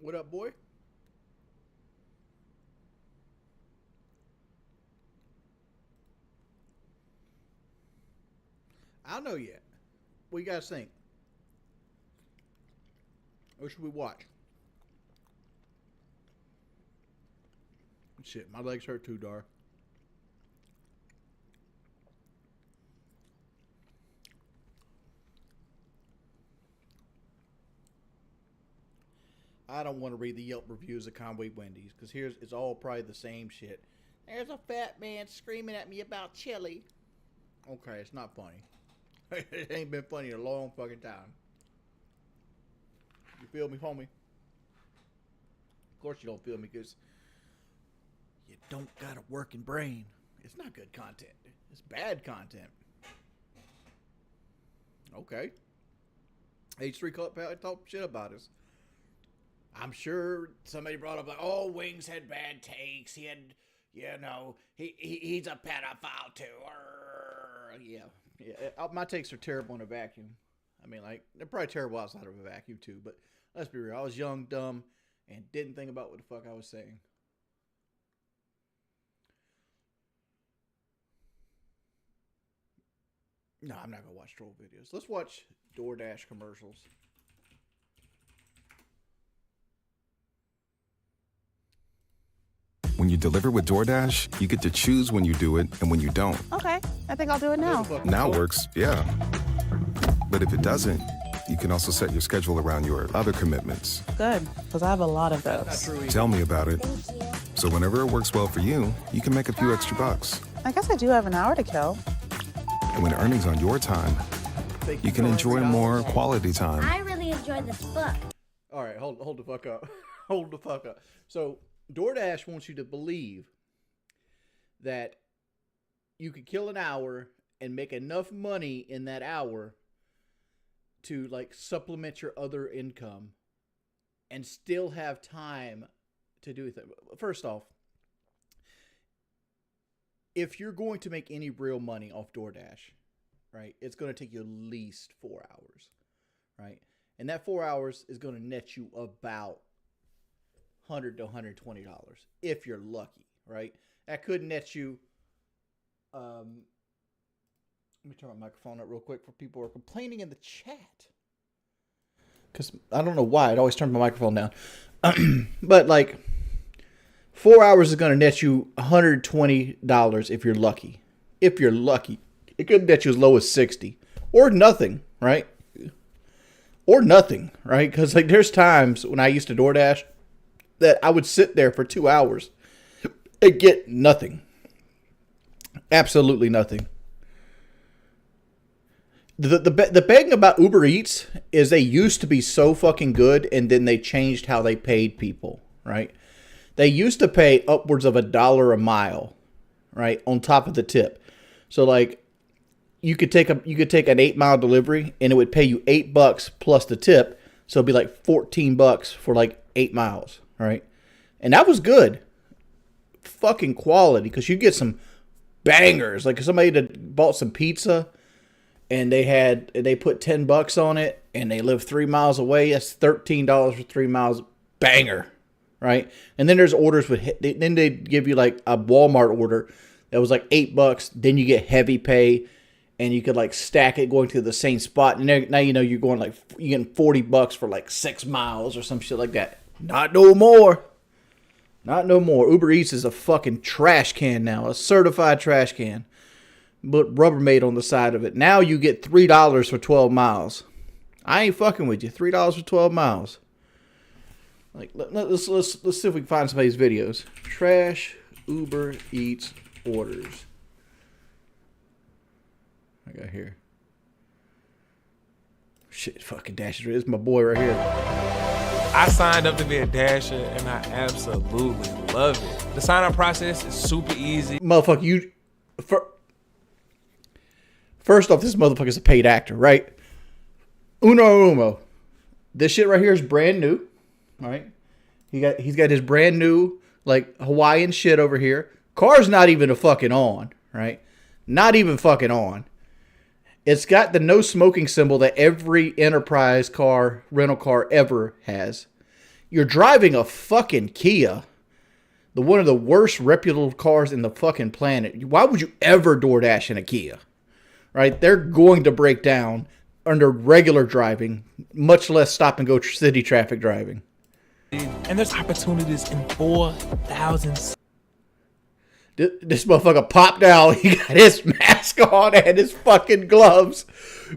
What up, boy? I don't know yet. What you guys think? What should we watch? Shit, my legs hurt too, Dar. I don't want to read the Yelp reviews of Conway Wendy's because here's it's all probably the same shit. There's a fat man screaming at me about chili. Okay, it's not funny. It ain't been funny in a long fucking time. You feel me, homie? Of course you don't feel me because you don't got a working brain. It's not good content. It's bad content. Okay. H3 talk shit about us. I'm sure somebody brought up like, oh, Wings had bad takes. He had, he's a pedophile too. Yeah. My takes are terrible in a vacuum. I mean, like, they're probably terrible outside of a vacuum too. But let's be real. I was young, dumb, and didn't think about what the fuck I was saying. No, I'm not gonna watch troll videos. Let's watch DoorDash commercials. When you deliver with DoorDash, you get to choose when you do it and when you don't. Okay, I think I'll do it now. Now works, yeah. But if it doesn't, you can also set your schedule around your other commitments. Good, because I have a lot of those. Tell me about it. So whenever it works well for you, you can make a few extra bucks. I guess I do have an hour to kill. And when earnings on your time, you can enjoy more quality time. I really enjoyed this book. All right, hold the fuck up. Hold the fuck up. So DoorDash wants you to believe that you could kill an hour and make enough money in that hour to like supplement your other income and still have time to do things. First off, if you're going to make any real money off DoorDash, right, it's going to take you at least 4 hours, right? And that 4 hours is going to net you about $100 to $120 if you're lucky, right? That could net you. Let me turn my microphone up real quick for people who are complaining in the chat. Because I don't know why. It always turns my microphone down. But like 4 hours is going to net you $120 if you're lucky. If you're lucky. It could net you as low as 60 or nothing, right? Or nothing, right? Because like there's times when I used to DoorDash that I would sit there for 2 hours and get nothing. Absolutely nothing. The thing about Uber Eats is they used to be so fucking good and then they changed how they paid people, right? They used to pay upwards of $1 a mile, right? On top of the tip. So like you could take an 8-mile delivery and it would pay you $8 plus the tip. So it'd be like $14 for like 8 miles, right? And that was good. Fucking quality. Because you get some bangers. Like somebody that bought some pizza and they put $10 on it and they live 3 miles away. That's $13 for 3 miles. Banger. Right? And then there's orders then they give you like a Walmart order that was like $8. Then you get heavy pay and you could like stack it going to the same spot. And now you know you're going like you're getting $40 for like 6 miles or some shit like that. Not no more. Not no more. Uber Eats is a fucking trash can now. A certified trash can. But Rubbermaid on the side of it. Now you get $3 for 12 miles. I ain't fucking with you. $3 for 12 miles. Like let's see if we can find some of these videos. Trash Uber Eats orders. I got here. Shit, fucking Dasher. This is my boy right here. I signed up to be a Dasher, and I absolutely love it. The sign-up process is super easy. Motherfucker, first off, this motherfucker's a paid actor, right? Uno. This shit right here is brand new, right? He's got his brand new, like, Hawaiian shit over here. Car's not even a fucking on, right? Not even fucking on. It's got the no smoking symbol that every Enterprise car, rental car ever has. You're driving a fucking Kia, one of the worst reputable cars in the fucking planet. Why would you ever DoorDash in a Kia? Right? They're going to break down under regular driving, much less stop and go city traffic driving. And there's opportunities in 4,000. This motherfucker popped out. He got his mask on and his fucking gloves.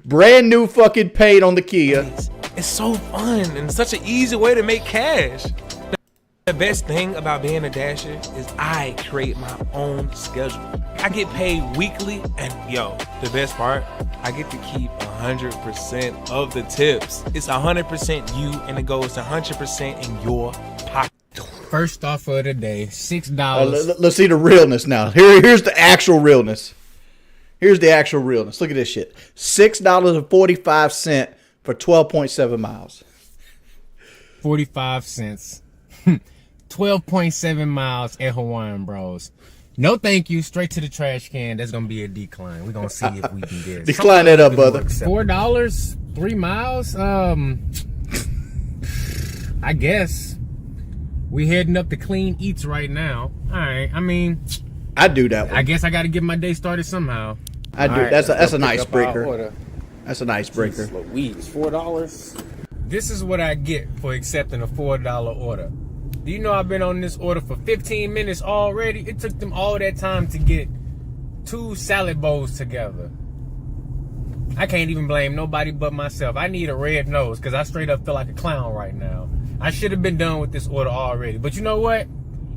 Brand new fucking paint on the Kia. It's so fun and such an easy way to make cash. The best thing about being a Dasher is I create my own schedule. I get paid weekly, and the best part, I get to keep 100% of the tips. It's 100% you, and it goes 100% in your pocket. First offer of the day, $6. Let's see the realness now. Here's the actual realness. Here's the actual realness. Look at this shit. $6.45 for 12.7 miles. 45 cents. 12.7 miles at Hawaiian Bros. No thank you. Straight to the trash can. That's gonna be a decline. We're gonna see if we can get it. Decline that up, brother. $4, 3 miles. I guess we heading up to Clean Eats right now. All right. I mean, I do that one. I guess I got to get my day started somehow. I do. All right, that's a nice breaker. That's a nice breaker. Louise, $4. This is what I get for accepting a $4 order. Do you know I've been on this order for 15 minutes already? It took them all that time to get 2 salad bowls together. I can't even blame nobody but myself. I need a red nose because I straight up feel like a clown right now. I should have been done with this order already. But you know what?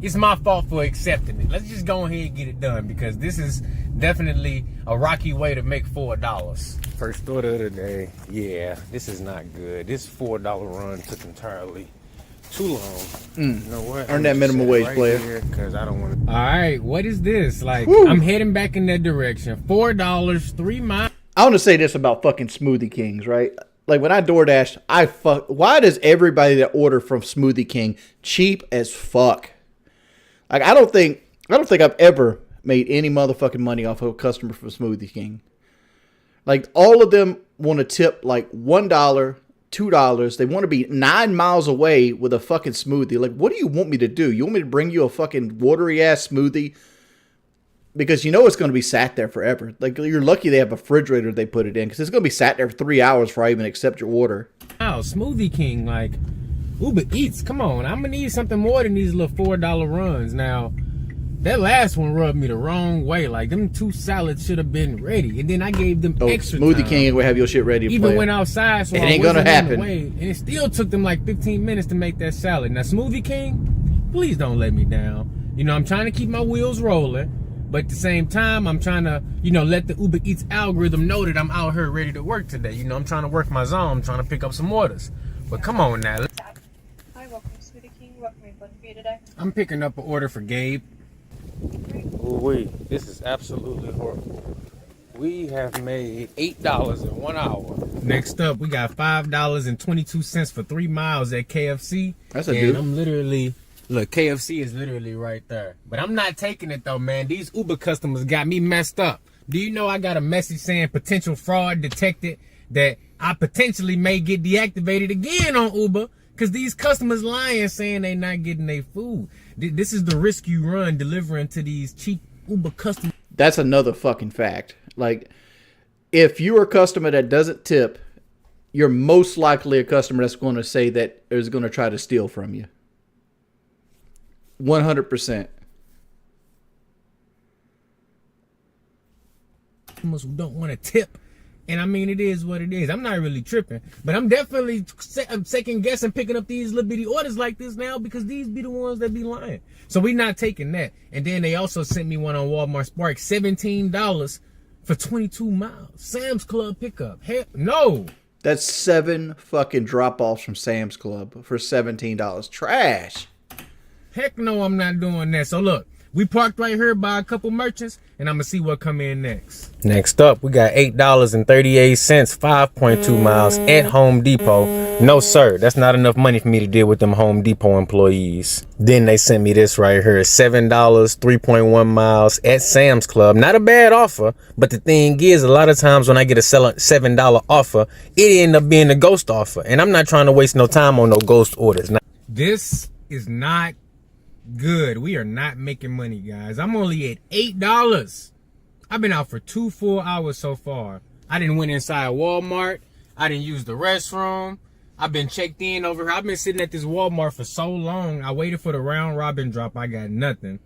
It's my fault for accepting it. Let's just go ahead and get it done because this is definitely a rocky way to make $4. First order of the day. Yeah, this is not good. This $4 run took entirely too long. You know what? Earn that minimum wage, player. Because I don't want to. All right, what is this? Like, Woo. I'm heading back in that direction. $4, 3 miles. I want to say this about fucking Smoothie Kings, right? Like when I DoorDash, why does everybody that order from Smoothie King cheap as fuck? Like I don't think I've ever made any motherfucking money off of a customer from Smoothie King. Like all of them want to tip like $1, $2. They want to be 9 miles away with a fucking smoothie. Like, what do you want me to do? You want me to bring you a fucking watery ass smoothie? Because you know it's going to be sat there forever. Like, you're lucky they have a refrigerator they put it in. Because it's going to be sat there for 3 hours before I even accept your order. Wow, Smoothie King, like, Uber Eats, come on. I'm going to need something more than these little $4 runs. Now, that last one rubbed me the wrong way. Like, them 2 salads should have been ready. And then I gave them extra Smoothie time. King ain't going to have your shit ready to Even play. went outside, so it I ain't wasn't gonna in the happen. way. And it still took them like 15 minutes to make that salad. Now, Smoothie King, please don't let me down. You know, I'm trying to keep my wheels rolling. But at the same time, I'm trying to, let the Uber Eats algorithm know that I'm out here ready to work today. You know, I'm trying to work my zone. I'm trying to pick up some orders. But come on now. Hi, welcome to Smoothie King. What can we blend for you today? I'm picking up an order for Gabe. This is absolutely horrible. We have made $8 in 1 hour. Next up, we got $5.22 for 3 miles at KFC. That's a and dude. I'm literally, look, KFC is literally right there. But I'm not taking it though, man. These Uber customers got me messed up. Do you know I got a message saying potential fraud detected that I potentially may get deactivated again on Uber because these customers lying saying they not getting their food. This is the risk you run delivering to these cheap Uber customers. That's another fucking fact. Like, if you're a customer that doesn't tip, you're most likely a customer that's going to say that is going to try to steal from you. 100%. Customers who don't want to tip. And I mean, it is what it is. I'm not really tripping, but I'm definitely second guessing picking up these little bitty orders like this now because these be the ones that be lying. So we not taking that. And then they also sent me one on Walmart Spark, $17 for 22 miles. Sam's Club pickup. Hell, no. That's 7 fucking drop-offs from Sam's Club for $17. Trash. Heck no, I'm not doing that. So look, we parked right here by a couple merchants, and I'm going to see what come in next. Next up, we got $8.38, 5.2 miles at Home Depot. No, sir, that's not enough money for me to deal with them Home Depot employees. Then they sent me this right here, $7, 3.1 miles at Sam's Club. Not a bad offer, but the thing is, a lot of times when I get a $7 offer, it end up being a ghost offer. And I'm not trying to waste no time on no ghost orders. This is not good. We are not making money, guys. I'm only at $8. I've been out for 2 full hours so far. I didn't went inside Walmart. I didn't use the restroom. I've been checked in over here. I've been sitting at this Walmart for so long. I waited for the round robin drop. I got nothing.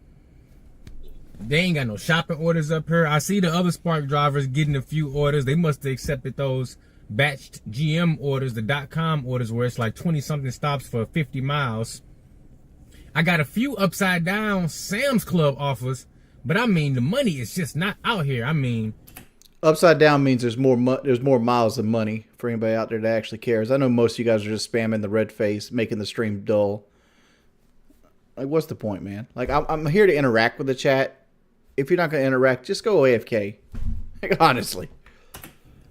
They ain't got no shopping orders up here. I see the other Spark drivers getting a few orders. They must have accepted those batched GM orders, the .com orders, where it's like 20 something stops for 50 miles. I got a few upside down Sam's Club offers, but I mean the money is just not out here. I mean, Upside down means there's more miles than money for anybody out there that actually cares. I know most of you guys are just spamming the red face, making the stream dull. Like, what's the point, man? Like, I'm here to interact with the chat. If you're not going to interact, just go AFK. Like, honestly.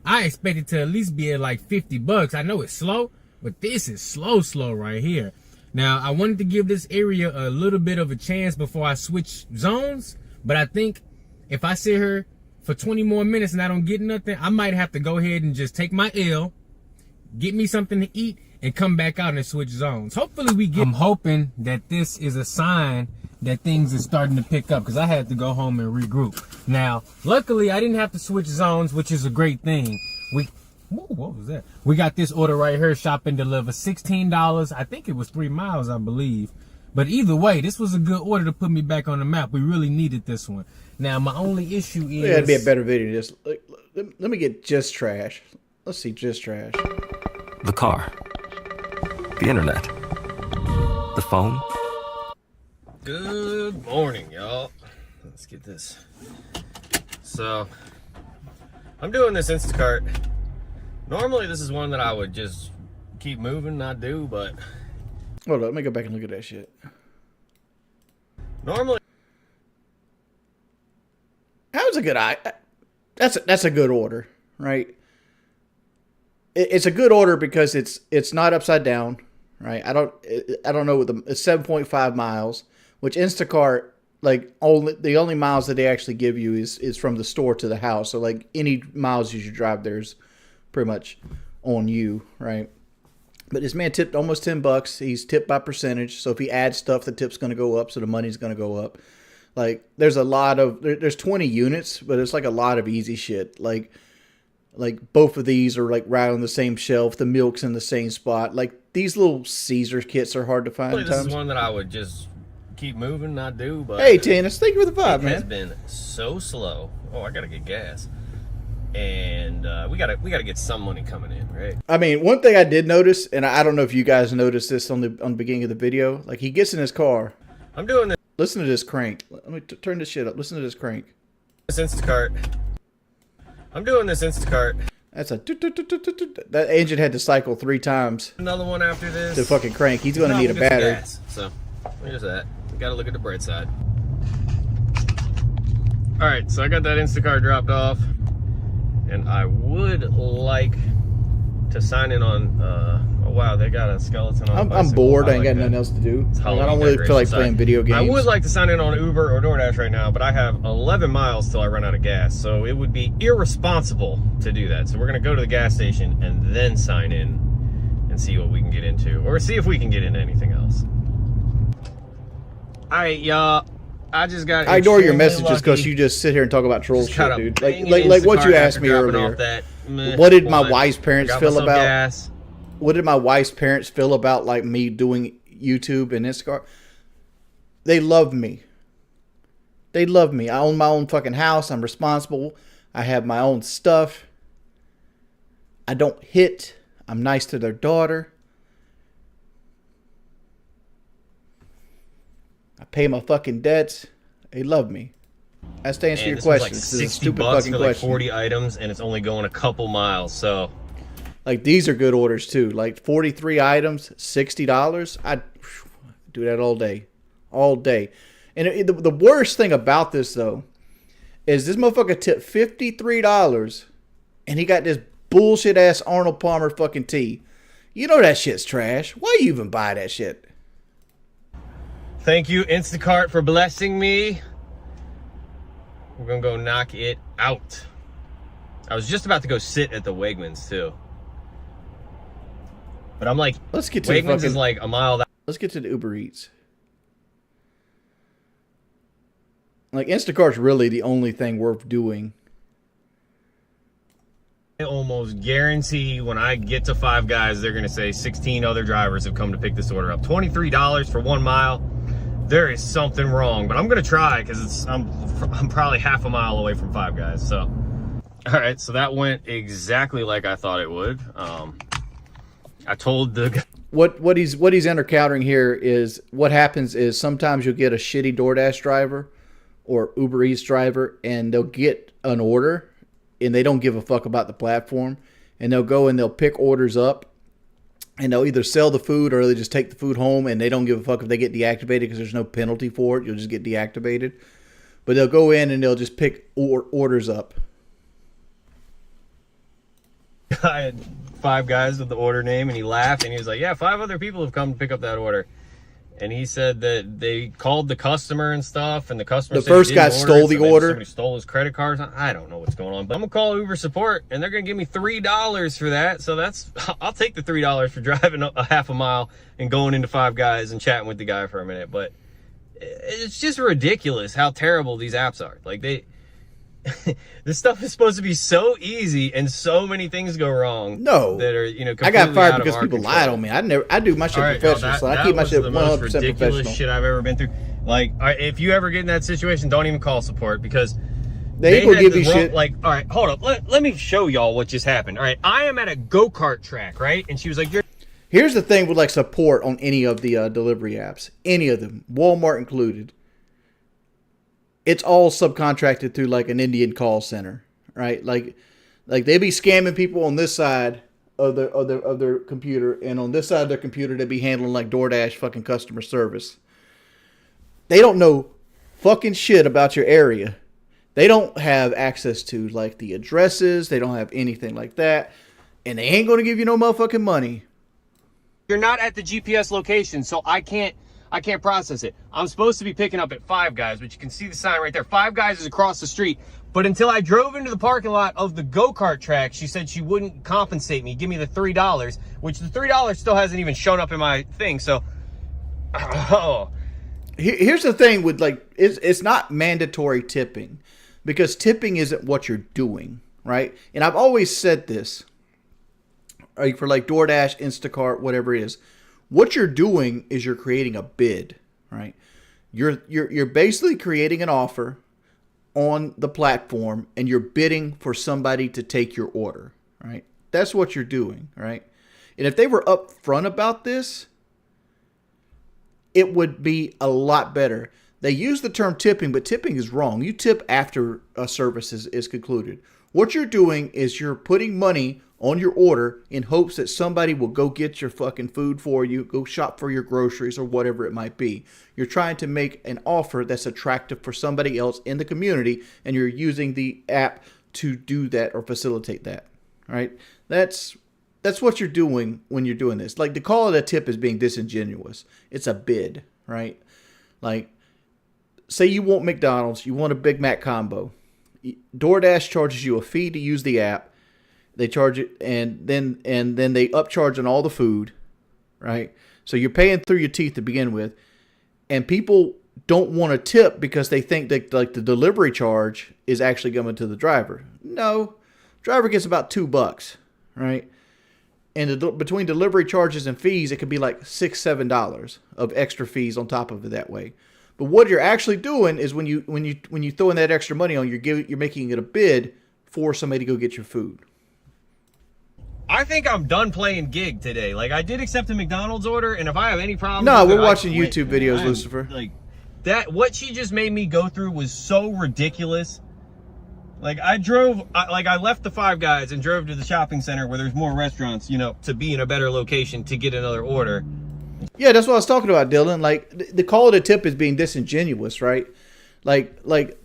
I expected to at least be at like $50. I know it's slow, but this is slow right here. Now, I wanted to give this area a little bit of a chance before I switch zones, but I think if I sit here for 20 more minutes and I don't get nothing, I might have to go ahead and just take my L, get me something to eat, and come back out and switch zones. Hopefully we get... I'm hoping that this is a sign that things are starting to pick up, because I had to go home and regroup. Now, luckily, I didn't have to switch zones, which is a great thing. What was that? We got this order right here, shop and deliver, $16. I think it was 3 miles, I believe. But either way, this was a good order to put me back on the map. We really needed this one. Now, my only issue is... It'd be a better video. Just let me get just trash. Let's see, just trash. The car. The internet. The phone. Good morning, y'all. Let's get this. So, I'm doing this Instacart. Normally, this is one that I would just keep moving, not do, but... Hold on, let me go back and look at that shit. Normally... That was a good that's a good order, right? It's a good order because it's not upside down, right? I don't know what it's 7.5 miles, which Instacart, like, the only miles that they actually give you is from the store to the house. So like any miles you should drive there is pretty much on you, right? But this man tipped almost $10. He's tipped by percentage. So if he adds stuff, the tip's going to go up. So the money's going to go up. Like, there's a lot of, there's 20 units, but it's like a lot of easy shit. Like both of these are like right on the same shelf. The milk's in the same spot. Like, these little Caesar kits are hard to find. This is one that I would just keep moving, not do, but... Hey, Tennis, thank you for the vibe, man. It has been so slow. Oh, I gotta get gas. And we gotta get some money coming in, right? I mean, one thing I did notice, and I don't know if you guys noticed this on the beginning of the video, like, he gets in his car. I'm doing this. Listen to this crank. Let me turn this shit up. Listen to this crank. This Instacart. I'm doing this Instacart. That's a... That engine had to cycle 3 times. Another one after this. To fucking crank. He's going to need a battery. Gas, so, there's that. We gotta look at the bright side. Alright, so I got that Instacart dropped off. And I would like to sign in on, oh wow, they got a skeleton on I'm bored. I ain't got nothing else to do. I don't really feel like playing video games. I would like to sign in on Uber or DoorDash right now, but I have 11 miles till I run out of gas. So it would be irresponsible to do that. So we're going to go to the gas station and then sign in and see what we can get into. Or see if we can get into anything else. Alright, y'all. I just got... I ignore your messages because you just sit here and talk about troll shit, dude. Like what you asked me earlier. What did my wife's parents feel about... Gas. What did my wife's parents feel about, like, me doing YouTube and Instacart? They love me. They love me. I own my own fucking house. I'm responsible. I have my own stuff. I don't hit. I'm nice to their daughter. I pay my fucking debts. They love me. That's to answer your question. Like this is a stupid question. Like 40 items, and it's only going a couple miles, so... Like, these are good orders, too. Like, 43 items, $60. I'd do that all day. All day. And the worst thing about this, though, is this motherfucker tipped $53, and he got this bullshit-ass Arnold Palmer fucking tee. You know that shit's trash. Why you even buy that shit? Thank you, Instacart, for blessing me. We're gonna go knock it out. I was just about to go sit at the Wegmans, too. But I'm like, let's get to Wegmans is like a mile let's get to the Uber Eats. Like, Instacart's really the only thing worth doing. I almost guarantee when I get to Five Guys, they're going to say 16 other drivers have come to pick this order up. $23 for 1 mile. There is something wrong, but I'm going to try because I'm probably half a mile away from Five Guys. So, all right, so that went exactly like I thought it would. I told the guy. What he's encountering here is what happens is sometimes you'll get a shitty DoorDash driver or Uber Eats driver, and they'll get an order and they don't give a fuck about the platform, and they'll go and they'll pick orders up, and they'll either sell the food or they just take the food home, and they don't give a fuck if they get deactivated because there's no penalty for it. You'll just get deactivated. But they'll go in and they'll just pick orders up. I had Five Guys with the order name, and he laughed and he was like, yeah, 5 other people have come to pick up that order. And he said that they called the customer and stuff, and the customer The said he first guy didn't stole it, the so maybe order. Somebody stole his credit cards. I don't know what's going on, but I'm gonna call Uber support, and they're gonna give me $3 for that. So I'll take the $3 for driving a half a mile and going into Five Guys and chatting with the guy for a minute. But it's just ridiculous how terrible these apps are. Like this stuff is supposed to be so easy, and so many things go wrong. No, that are I got fired out of because our people control. lied on me. I do my shit All right, professional, no, so I keep my was shit the most 100% ridiculous professional. shit I've ever been through. Like, all right, if you ever get in that situation, don't even call support, because They will had give the you wrong- shit. Like, all right, hold up. Let me show y'all what just happened. All right, I am at a go-kart track, right? And she was like, you're Here's the thing with like support on any of the delivery apps, any of them, Walmart included. It's all subcontracted through like an Indian call center, right? Like they be scamming people on this side of their computer, and on this side of their computer they be handling like DoorDash fucking customer service. They don't know fucking shit about your area. They don't have access to like the addresses. They don't have anything like that, and they ain't gonna give you no motherfucking money. you're not at the GPS location, so I can't process it. I'm supposed to be picking up at Five Guys, but you can see the sign right there. Five Guys is across the street. But until I drove into the parking lot of the go-kart track, she said she wouldn't compensate me, give me the $3, which the $3 still hasn't even shown up in my thing. So, Here's the thing with like, it's not mandatory tipping, because tipping isn't what you're doing, right? And I've always said this, like for like DoorDash, Instacart, whatever it is, what you're doing is you're creating a bid, right? You're basically creating an offer on the platform, and you're bidding for somebody to take your order, right? That's what you're doing, right? And if they were upfront about this, it would be a lot better. They use the term tipping, but tipping is wrong. You tip after a service is concluded. What you're doing is you're putting money on your order in hopes that somebody will go get your fucking food for you, go shop for your groceries or whatever it might be. You're trying to make an offer that's attractive for somebody else in the community, and you're using the app to do that or facilitate that, right? That's what you're doing when you're doing this. Like, to call it a tip is being disingenuous. It's a bid, right? Like, say you want McDonald's, you want a Big Mac combo. DoorDash charges you a fee to use the app. They charge it, and then they upcharge on all the food, right? So you're paying through your teeth to begin with, and people don't want to tip because they think that like the delivery charge is actually going to the driver. No, driver gets about $2, right? And between delivery charges and fees, it could be like $6-7 of extra fees on top of it that way. But what you're actually doing is when you throw in that extra money on, you're making it a bid for somebody to go get your food. I think I'm done playing gig today. Like, I did accept a McDonald's order, and if I have any problems, No, with we're it, I watching quit. YouTube videos, I'm, Lucifer. Like that, what she just made me go through was so ridiculous. Like, I left the Five Guys and drove to the shopping center where there's more restaurants, you know, to be in a better location to get another order. Yeah, that's what I was talking about, Dylan. Like, the call it a tip is being disingenuous, right? Like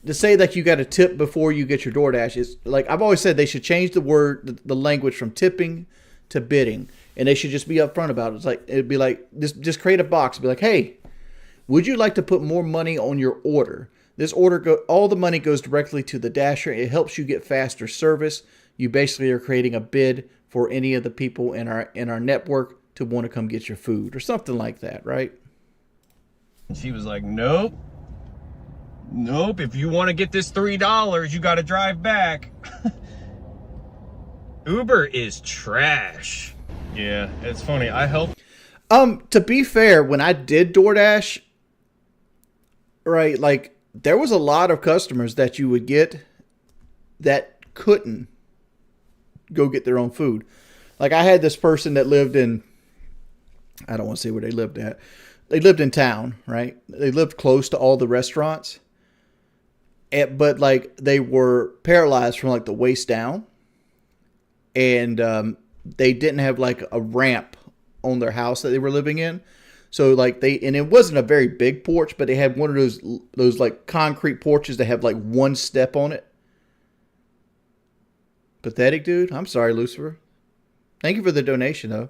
to say that you got a tip before you get your DoorDash is like, I've always said they should change the language from tipping to bidding, and they should just be upfront about it. It's like, it'd be like, just create a box, be like, hey, would you like to put more money on your order? This order, all the money goes directly to the Dasher. It helps you get faster service. You basically are creating a bid for any of the people in our network to want to come get your food or something like that, right? And she was like, nope. Nope, if you want to get this $3, you got to drive back. Uber is trash. Yeah, it's funny. I helped. To be fair, when I did DoorDash, right, like there was a lot of customers that you would get that couldn't go get their own food. Like I had this person that lived in, I don't want to say where they lived at. They lived in town, right? They lived close to all the restaurants. But like they were paralyzed from like the waist down. And they didn't have like a ramp on their house that they were living in. So like and it wasn't a very big porch, but they had one of those like concrete porches that have like one step on it. Pathetic, dude. I'm sorry, Lucifer. Thank you for the donation though.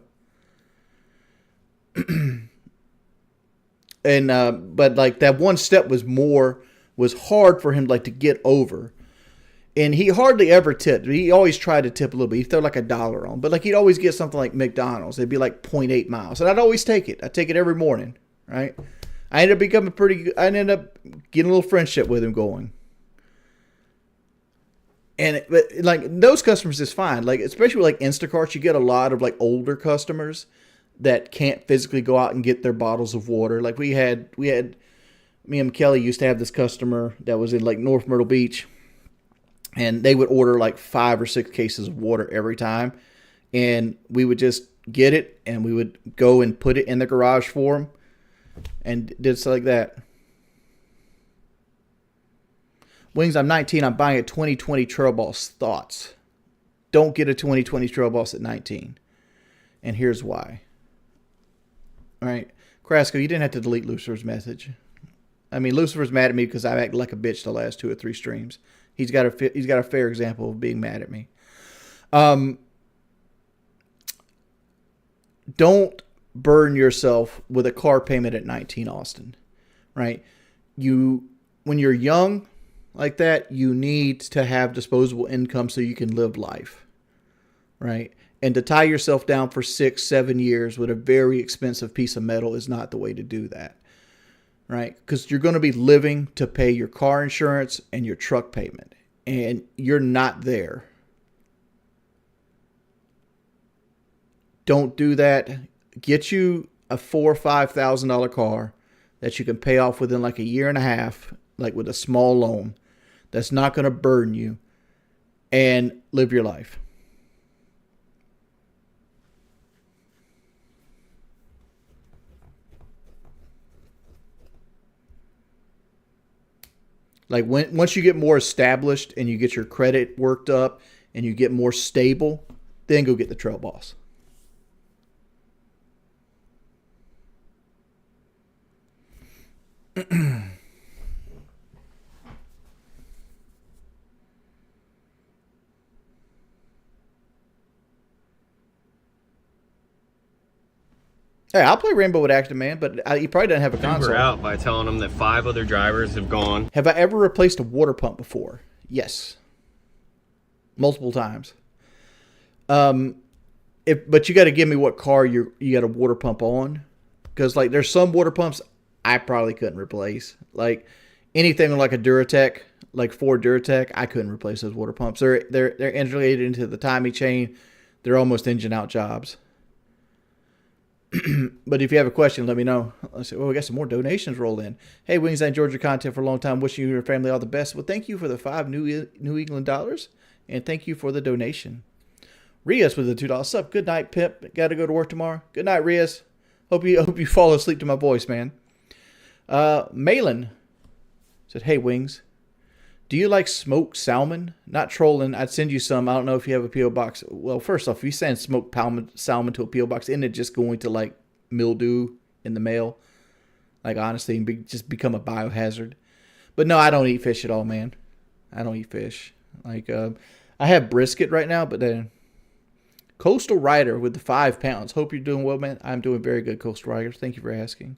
And but like that one step was hard for him like to get over. And he hardly ever tipped. He always tried to tip a little bit. He'd throw like $1 on. But like he'd always get something like McDonald's. It'd be like 0.8 miles. And I'd always take it. I'd take it every morning. Right? I ended up getting a little friendship with him going. But like those customers is fine. Like especially with like Instacart, you get a lot of like older customers that can't physically go out and get their bottles of water. Like we had me and Kelly used to have this customer that was in like North Myrtle Beach. And they would order like 5 or 6 cases of water every time. And we would just get it and we would go and put it in the garage for them. And did stuff like that. Wings, I'm 19. I'm buying a 2020 Trail Boss. Thoughts? Don't get a 2020 Trail Boss at 19. And here's why. All right. Crasco, you didn't have to delete Lucifer's message. I mean, Lucifer's mad at me because I acted like a bitch the last 2 or 3 streams. He's got a fair example of being mad at me. Don't burden yourself with a car payment at 19, Austin. Right? When you're young like that, you need to have disposable income so you can live life. Right? And to tie yourself down for 6-7 years with a very expensive piece of metal is not the way to do that. Right? Because you're going to be living to pay your car insurance and your truck payment. And you're not there. Don't do that. Get you a $4,000 or $5,000 car that you can pay off within like a year and a half, like with a small loan. That's not going to burden you. And live your life. Like once you get more established and you get your credit worked up and you get more stable, then go get the Trail Boss. Hey, I'll play Rainbow with Active Man, but he probably doesn't have a console. Uber out by telling them that 5 other drivers have gone. Have I ever replaced a water pump before? Yes. Multiple times. But you got to give me what car you got a water pump on. Because like there's some water pumps I probably couldn't replace. Like anything like a Duratec, like Ford Duratec, I couldn't replace those water pumps. They're integrated into the timing chain. They're almost engine out jobs. But if you have a question, let me know. Let's see. Well, we got some more donations rolled in. Hey, Wings, I enjoyed your content for a long time. Wishing you and your family all the best. Well, thank you for the $5 New England dollars, and thank you for the donation. Rias with the $2 sub. Good night, Pip. Got to go to work tomorrow. Good night, Rias. Hope you fall asleep to my voice, man. Malin said, "Hey, Wings, do you like smoked salmon? Not trolling. I'd send you some. I don't know if you have a P.O. box. Well, first off, if you send smoked salmon to a P.O. box, isn't it just going to like mildew in the mail? Like honestly, and just become a biohazard. But no, I don't eat fish at all, man. I don't eat fish. Like I have brisket right now, but then Coastal Rider with the 5 pounds. Hope you're doing well, man. I'm doing very good, Coastal Rider. Thank you for asking.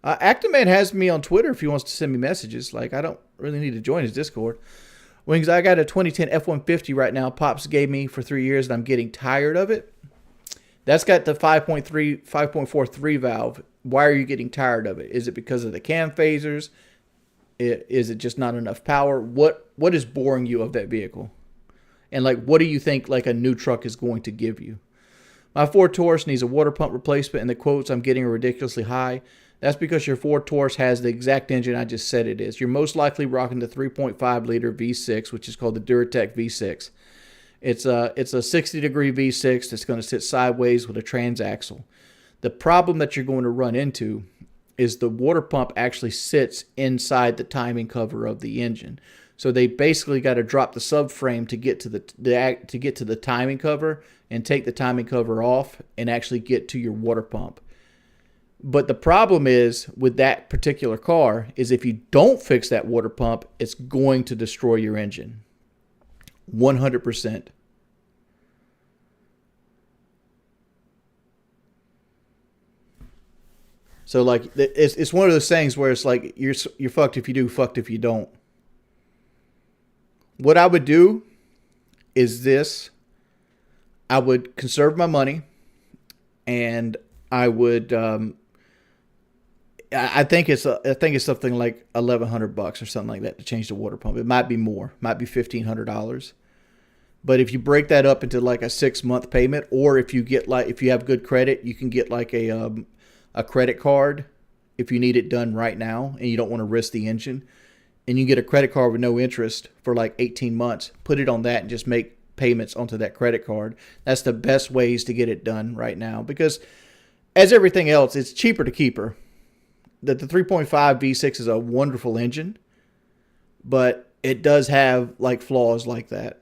Actaman has me on Twitter if he wants to send me messages. Like, I don't really need to join his Discord. Wings, I got a 2010 F-150 right now. Pops gave me for 3 years, and I'm getting tired of it. That's got the 5.43 valve. Why are you getting tired of it? Is it because of the cam phasers? Is it just not enough power? What is boring you of that vehicle? And like, what do you think like a new truck is going to give you? My Ford Taurus needs a water pump replacement, and the quotes I'm getting are ridiculously high. That's because your Ford Taurus has the exact engine I just said it is. You're most likely rocking the 3.5 liter V6, which is called the Duratec V6. It's a 60-degree V6 that's going to sit sideways with a transaxle. The problem that you're going to run into is the water pump actually sits inside the timing cover of the engine. So they basically got to drop the subframe to get to the timing cover and take the timing cover off and actually get to your water pump. But the problem is with that particular car is if you don't fix that water pump, it's going to destroy your engine. 100%. So like it's one of those things where it's like you're fucked if you do, fucked if you don't. What I would do is this. I would conserve my money, and I would I think it's something like $1,100 or something like that to change the water pump. It might be more, might be $1,500. But if you break that up into like a 6-month payment, or if you have good credit, you can get like a credit card if you need it done right now and you don't want to risk the engine. And you get a credit card with no interest for like 18 months. Put it on that and just make payments onto that credit card. That's the best ways to get it done right now, because as everything else, it's cheaper to keep her. The 3.5 V6 is a wonderful engine, but it does have like flaws like that.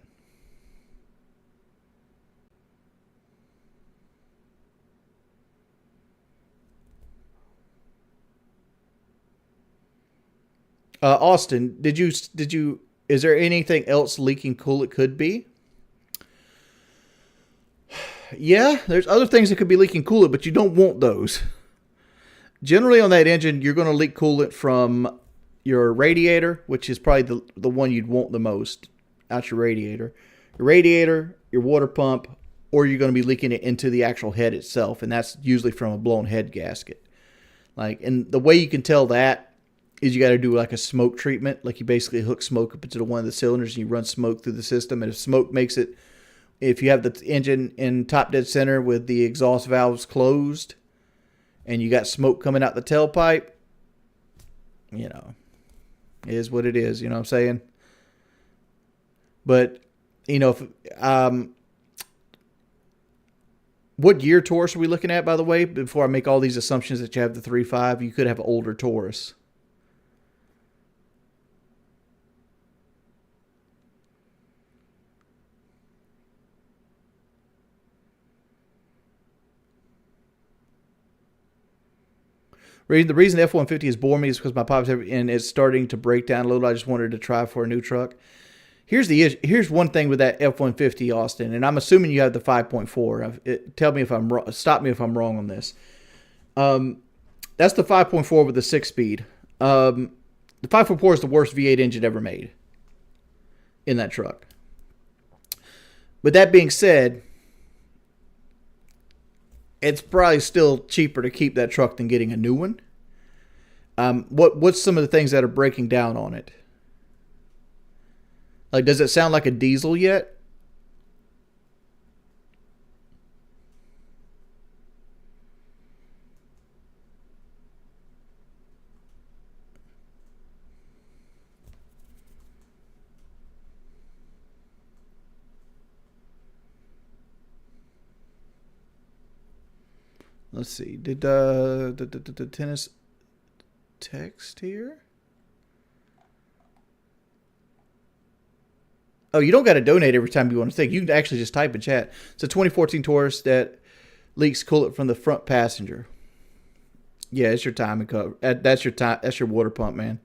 Austin, is there anything else leaking coolant could be? Yeah, there's other things that could be leaking coolant, but you don't want those. Generally on that engine, you're going to leak coolant from your radiator, which is probably the one you'd want the most out your radiator. Your radiator, your water pump, or you're going to be leaking it into the actual head itself, and that's usually from a blown head gasket. And the way you can tell that is you got to do like a smoke treatment. Like you basically hook smoke up into one of the cylinders and you run smoke through the system, and if smoke makes it, if you have the engine in top dead center with the exhaust valves closed, and you got smoke coming out the tailpipe, it is what it is, you know what I'm saying? But, what year Taurus are we looking at, by the way? Before I make all these assumptions that you have the 3.5, you could have an older Taurus. The reason the F-150 is boring me is because my pops and it's starting to break down a little. I just wanted to try for a new truck. Here's one thing with that F-150, Austin, and I'm assuming you have the 5.4. Tell me if I'm wrong. Stop me if I'm wrong on this. That's the 5.4 with the 6-speed. The 5.4 is the worst V8 engine ever made in that truck. But that being said, it's probably still cheaper to keep that truck than getting a new one. What's some of the things that are breaking down on it? Like, does it sound like a diesel yet? Let's see. Did the tennis text here? Oh, you don't got to donate every time you want to think. You can actually just type in chat. It's a 2014 Taurus that leaks coolant from the front passenger. Yeah, it's your timing cover. That's your time. That's your water pump, man.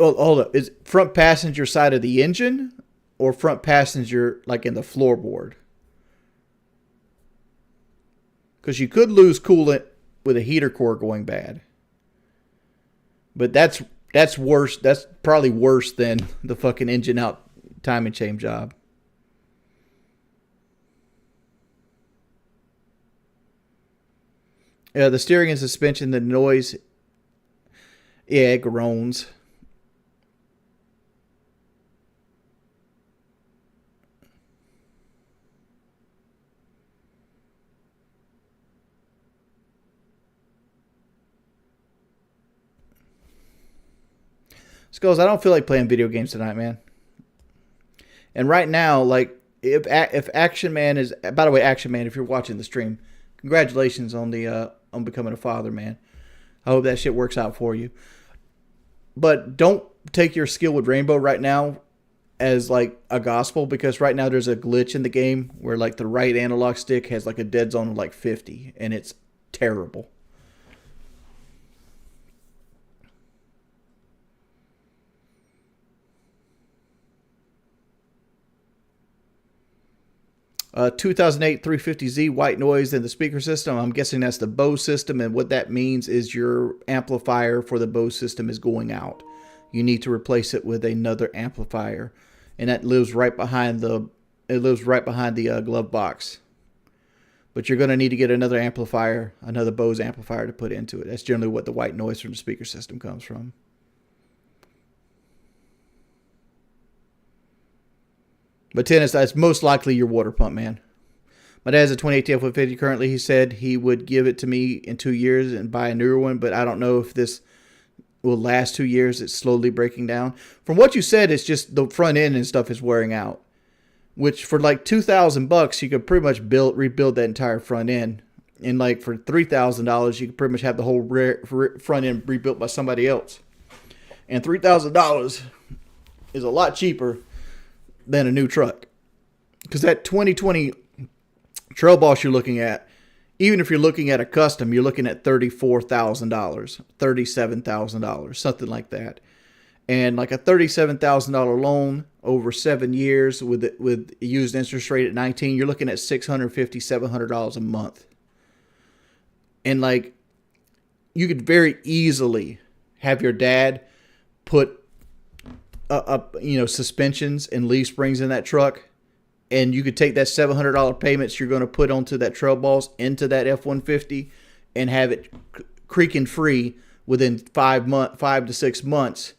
Hold up. Is front passenger side of the engine or front passenger like in the floorboard? Because you could lose coolant with a heater core going bad. But that's worse. That's probably worse than the fucking engine out timing chain job. Yeah, the steering and suspension, the noise, yeah, it groans. Skulls, I don't feel like playing video games tonight, man. And right now, like, if Action Man is, by the way, Action Man, if you're watching the stream, congratulations on the on becoming a father, man. I hope that shit works out for you. But don't take your skill with Rainbow right now as like a gospel, because right now there's a glitch in the game where like the right analog stick has like a dead zone of like 50, and it's terrible. Uh, 2008 350Z white noise in the speaker system. I'm guessing that's the Bose system, and what that means is your amplifier for the Bose system is going out. You need to replace it with another amplifier, and that lives right behind the glove box. But you're going to need to get another amplifier, another Bose amplifier to put into it. That's generally what the white noise from the speaker system comes from. But Tennis, that's most likely your water pump, man. My dad has a 2018 F-150 currently. He said he would give it to me in 2 years and buy a newer one, but I don't know if this will last 2 years. It's slowly breaking down. From what you said, it's just the front end and stuff is wearing out, which for like $2,000, you could pretty much rebuild that entire front end. And like for $3,000, you could pretty much have the whole front end rebuilt by somebody else. And $3,000 is a lot cheaper than a new truck, because that 2020 Trail Boss you're looking at, even if you're looking at a custom, you're looking at $34,000, $37,000, something like that. And like a $37,000 loan over 7 years with used interest rate at 19, you're looking at $650, $700 a month. And like, you could very easily have your dad put suspensions and leaf springs in that truck, and you could take that $700 payments you're going to put onto that Trail Boss into that F-150 and have it creaking free within 5 to 6 months,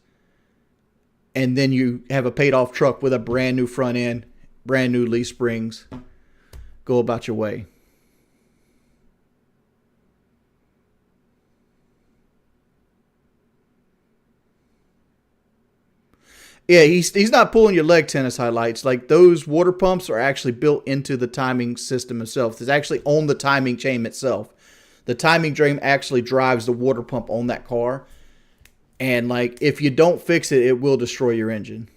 and then you have a paid off truck with a brand new front end, brand new leaf springs. Go about your way. Yeah, he's not pulling your leg, Tennis highlights. Like, those water pumps are actually built into the timing system itself. It's actually on the timing chain itself. The timing chain actually drives the water pump on that car. And like, if you don't fix it, it will destroy your engine.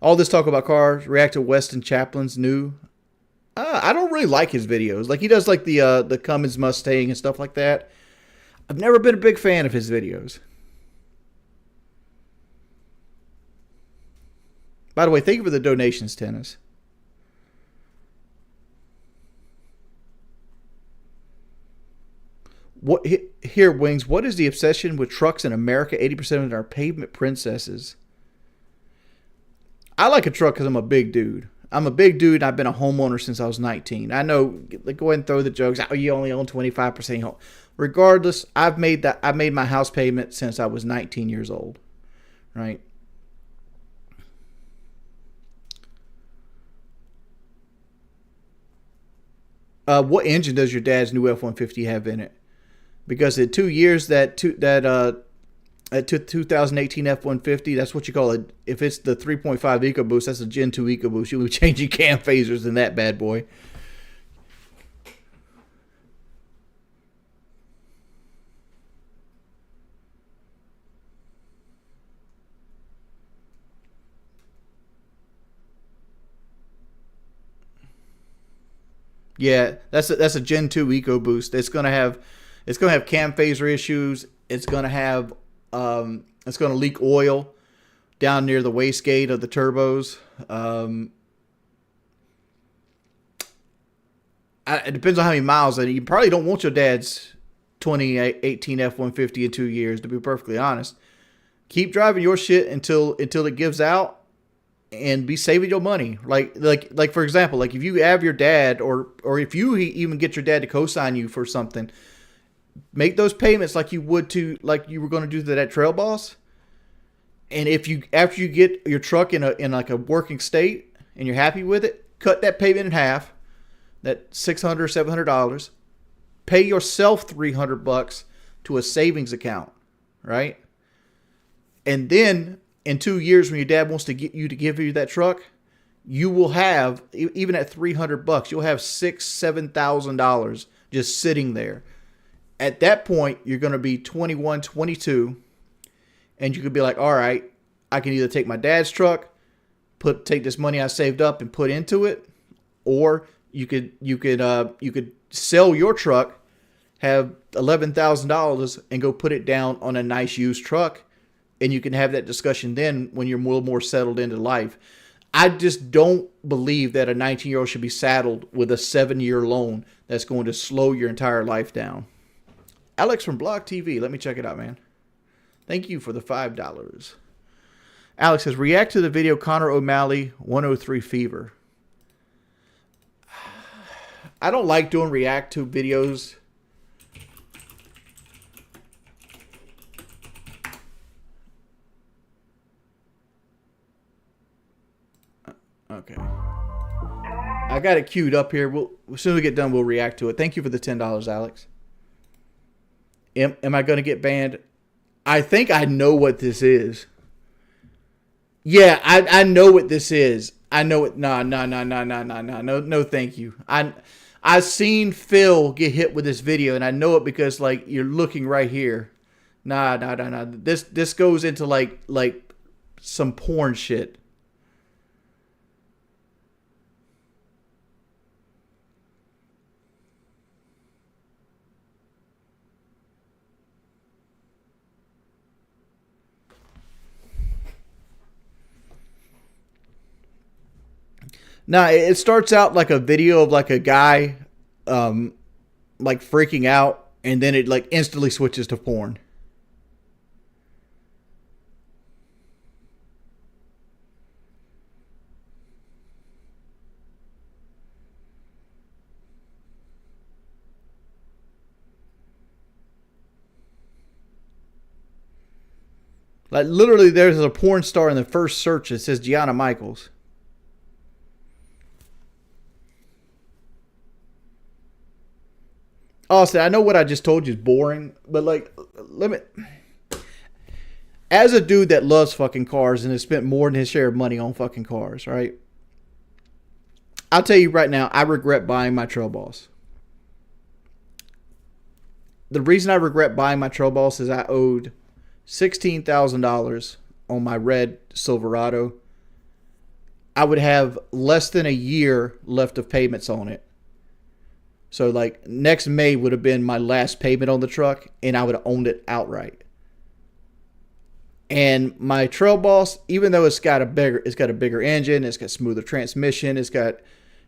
All this talk about cars, react to Weston Chaplin's new. I don't really like his videos. Like, he does like the Cummins Mustang and stuff like that. I've never been a big fan of his videos. By the way, thank you for the donations, Tennis. What here, Wings? What is the obsession with trucks in America? 80% of them are pavement princesses. I like a truck because I'm a big dude. I'm a big dude, and I've been a homeowner since I was 19. I know, like, go ahead and throw the jokes. Oh, you only own 25% home. Regardless, I made my house payment since I was 19 years old. Right? What engine does your dad's new F-150 have in it? Because in 2 years, that 2018 F-150, that's what you call it. If it's the 3.5 EcoBoost, that's a Gen 2 EcoBoost. You'll be changing cam phasers in that bad boy. Yeah, that's a Gen 2 EcoBoost. It's gonna have cam phaser issues. It's gonna leak oil down near the wastegate of the turbos. it depends on how many miles. And you probably don't want your dad's 2018 F-150 in 2 years, to be perfectly honest. Keep driving your shit until it gives out, and be saving your money. Like for example, like if you have your dad, or if you even get your dad to co-sign you for something, make those payments like you were going to do to that Trail Boss. And if you, after you get your truck in like a working state and you're happy with it, cut that payment in half, that $600 or $700, pay yourself $300 to a savings account, right? And then in 2 years, when your dad wants to get you to give you that truck, you will have, even at $300, you'll have $6,000-$7,000 just sitting there. At that point, you're going to be 21, 22, and you could be like, all right, I can either take my dad's truck, take this money I saved up and put into it, or you could sell your truck, have $11,000, and go put it down on a nice used truck, and you can have that discussion then when you're a little more settled into life. I just don't believe that a 19-year-old should be saddled with a 7-year loan that's going to slow your entire life down. Alex from Blog TV. Let me check it out, man. Thank you for the $5. Alex says, react to the video Conor O'Malley 103 Fever. I don't like doing react to videos. Okay. I got it queued up here. As soon as we get done, we'll react to it. Thank you for the $10, Alex. Am I going to get banned? I think I know what this is. Yeah, I know what this is. I know it. No, thank you. I've seen Phil get hit with this video, and I know it because, like, you're looking right here. Nah. This goes into like some porn shit. Now, it starts out like a video of like a guy like freaking out, and then it like instantly switches to porn. Like literally there's a porn star in the first search that says Gianna Michaels. Honestly, I know what I just told you is boring, but like, as a dude that loves fucking cars and has spent more than his share of money on fucking cars, right? I'll tell you right now, I regret buying my Trail Boss. The reason I regret buying my Trail Boss is I owed $16,000 on my red Silverado. I would have less than a year left of payments on it. So like next May would have been my last payment on the truck, and I would have owned it outright. And my Trail Boss, even though it's got a bigger engine, it's got smoother transmission, it's got,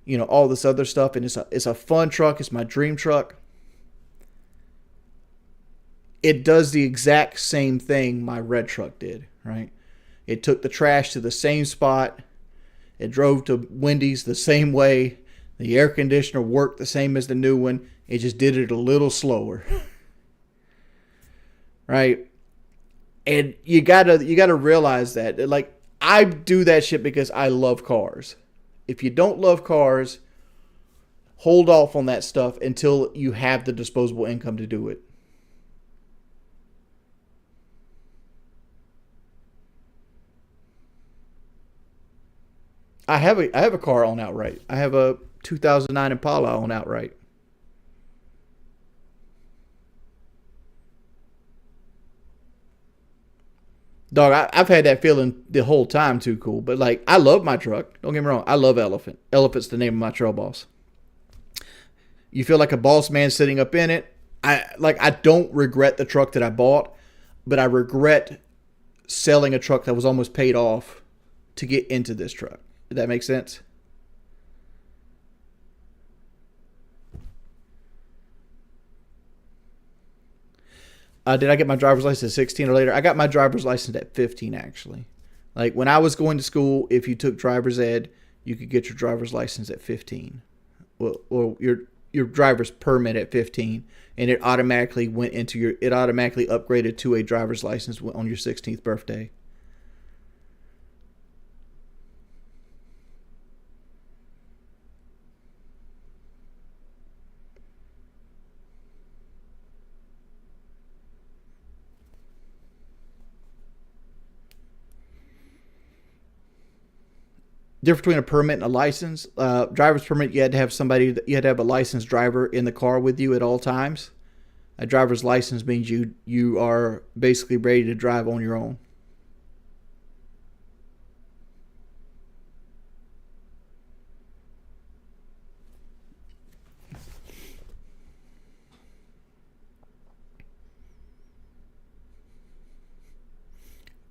you know, all this other stuff, and it's a fun truck, it's my dream truck. It does the exact same thing my red truck did, right? It took the trash to the same spot. It drove to Wendy's the same way. The air conditioner worked the same as the new one. It just did it a little slower. Right? And you gotta realize that. Like, I do that shit because I love cars. If you don't love cars, hold off on that stuff until you have the disposable income to do it. I have a car on outright. I have a 2009 Impala on outright. Dog, I've had that feeling the whole time too, cool. But like, I love my truck. Don't get me wrong. I love Elephant. Elephant's the name of my Trail Boss. You feel like a boss man sitting up in it. I don't regret the truck that I bought, but I regret selling a truck that was almost paid off to get into this truck. Did that make sense? Did I get my driver's license at 16 or later? I got my driver's license at 15, actually. Like, when I was going to school, if you took driver's ed, you could get your driver's license at 15. Well, or your driver's permit at 15, and it automatically upgraded to a driver's license on your 16th birthday. Difference between a permit and a license. Driver's permit, you had to have a licensed driver in the car with you at all times. A driver's license means you are basically ready to drive on your own.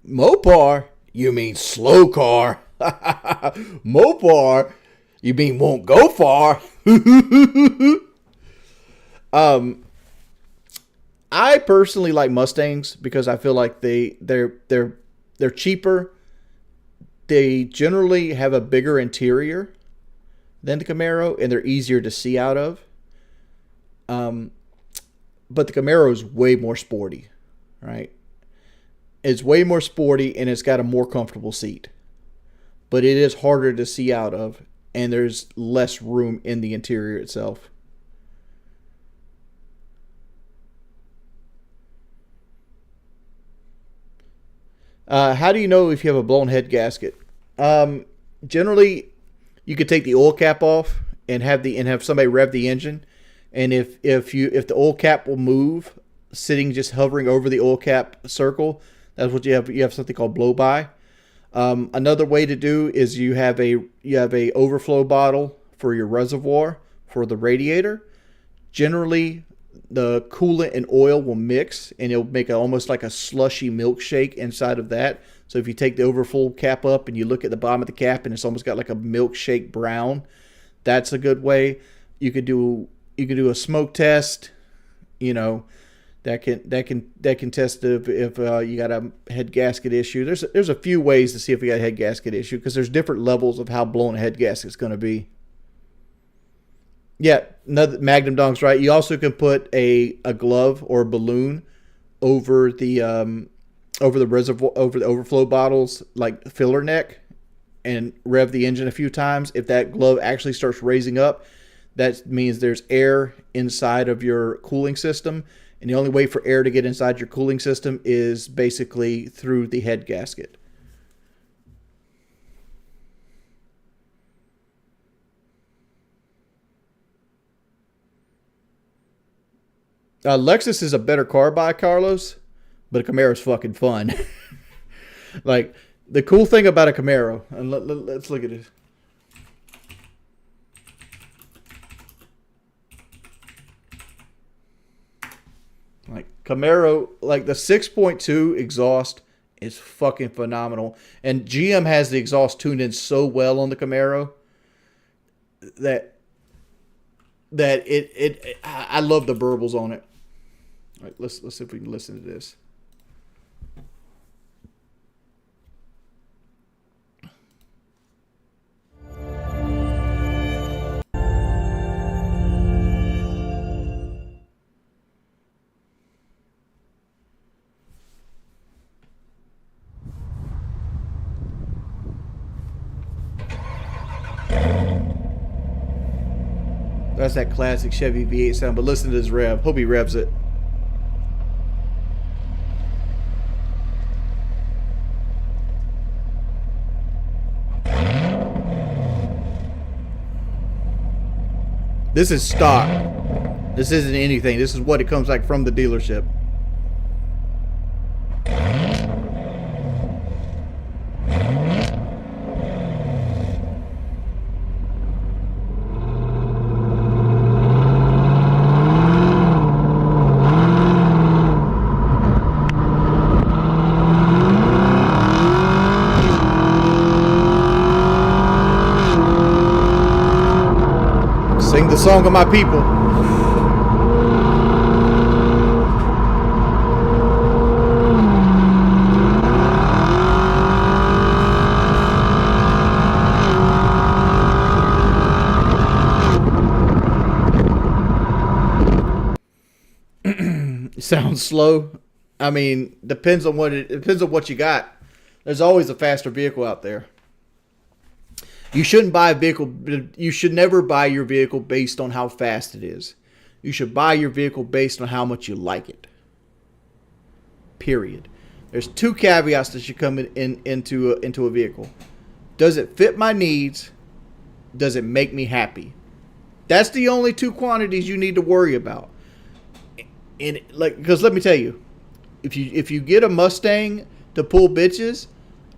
Mopar? You mean slow car. Mopar? You mean won't go far. I personally like Mustangs because I feel like they're cheaper. They generally have a bigger interior than the Camaro, and they're easier to see out of. But the Camaro is way more sporty, right? It's way more sporty, and it's got a more comfortable seat. But it is harder to see out of, and there's less room in the interior itself. How do you know if you have a blown head gasket? Generally, you could take the oil cap off and have somebody rev the engine, and if the oil cap will move, just hovering over the oil cap circle, that's what you have. You have something called blow by. Another way to do is you have a overflow bottle for your reservoir for the radiator. Generally, the coolant and oil will mix, and it'll make almost like a slushy milkshake inside of that. So if you take the overflow cap up and you look at the bottom of the cap, and it's almost got like a milkshake brown, that's a good way. You could do a smoke test. That can test if you got a head gasket issue. There's a few ways to see if you got a head gasket issue, because there's different levels of how blown a head gasket's going to be. Yeah, another Magnum Dong's right. You also can put a glove or a balloon over the reservoir, over the overflow bottles, like filler neck, and rev the engine a few times. If that glove actually starts raising up, that means there's air inside of your cooling system. And the only way for air to get inside your cooling system is basically through the head gasket. Lexus is a better car by Carlos, but a Camaro is fucking fun. Like, the cool thing about a Camaro, and let's look at this. Like, Camaro, like the 6.2 exhaust is fucking phenomenal. And GM has the exhaust tuned in so well on the Camaro that I love the burbles on it. All right, let's see if we can listen to this. That's that classic Chevy V8 sound, but listen to this rev. Hope he revs it. This is stock. This isn't anything. This is what it comes like from the dealership. Sing the song of my people. Sounds slow. I mean, depends on what you got. There's always a faster vehicle out there. You shouldn't buy a vehicle. You should never buy your vehicle based on how fast it is. You should buy your vehicle based on how much you like it. Period. There's two caveats that should come into a vehicle. Does it fit my needs? Does it make me happy? That's the only two quantities you need to worry about. And because let me tell you, if you get a Mustang to pull bitches,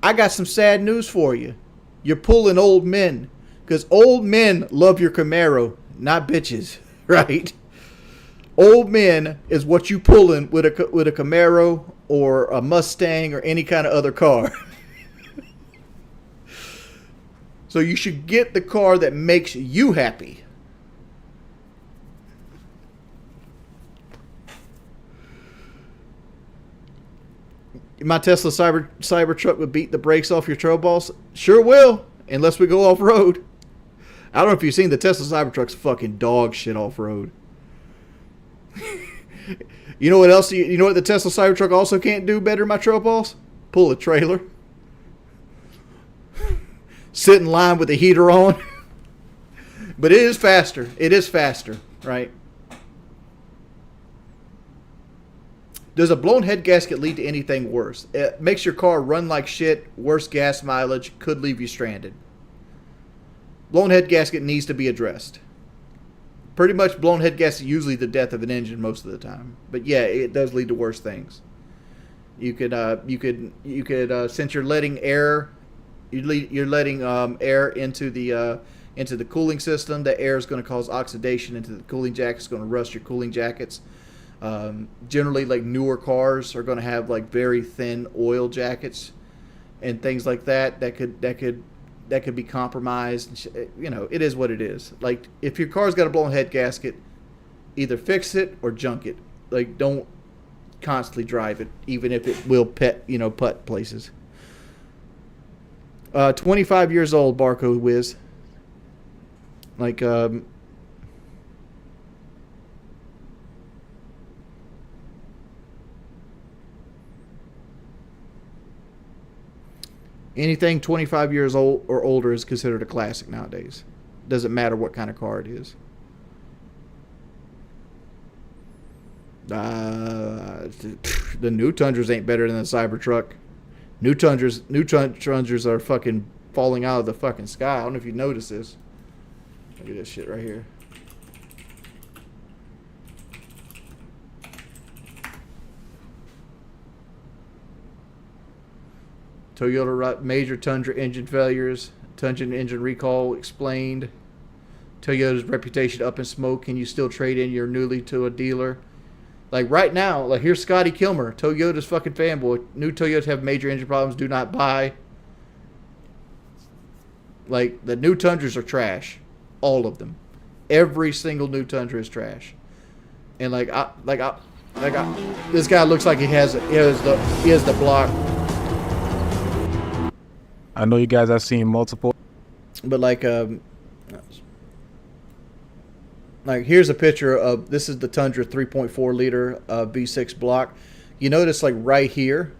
I got some sad news for you. You're pulling old men, because old men love your Camaro, not bitches, right? Old men is what you pulling with a Camaro or a Mustang or any kind of other car. So you should get the car that makes you happy. My Tesla Cybertruck would beat the brakes off your trail balls? Sure will, unless we go off-road. I don't know if you've seen the Tesla Cybertruck's fucking dog shit off-road. You know what else? You know what the Tesla Cybertruck also can't do better than my trail balls? Pull a trailer. Sit in line with the heater on. But it is faster. It is faster, right? Does a blown head gasket lead to anything worse? It makes your car run like shit, worse gas mileage, could leave you stranded. Blown head gasket needs to be addressed. Pretty much blown head gasket is usually the death of an engine most of the time. But yeah, it does lead to worse things. You could since you're letting air, you're letting air into the cooling system. The air is going to cause oxidation into the cooling jacket. It's going to rust your cooling jackets. Generally, like newer cars are going to have like very thin oil jackets and things like that. That could be compromised. You know, it is what it is. Like if your car's got a blown head gasket, either fix it or junk it. Like don't constantly drive it, even if it will putt places. 25 years old, Barcode Whiz. Like anything 25 years old or older is considered a classic nowadays. Doesn't matter what kind of car it is. The new Tundras ain't better than the Cybertruck. New Tundras are fucking falling out of the fucking sky. I don't know if you noticed this. Look at this shit right here. Toyota major Tundra engine failures. Tundra engine recall explained. Toyota's reputation up in smoke. Can you still trade in your newly to a dealer? Like right now, like here's Scotty Kilmer, Toyota's fucking fanboy. New Toyotas have major engine problems. Do not buy. Like the new Tundras are trash, all of them. Every single new Tundra is trash. And this guy looks like he has the block. I know you guys have seen multiple. But like here's a picture of, this is the Tundra 3.4 liter V6 block. You notice like right here,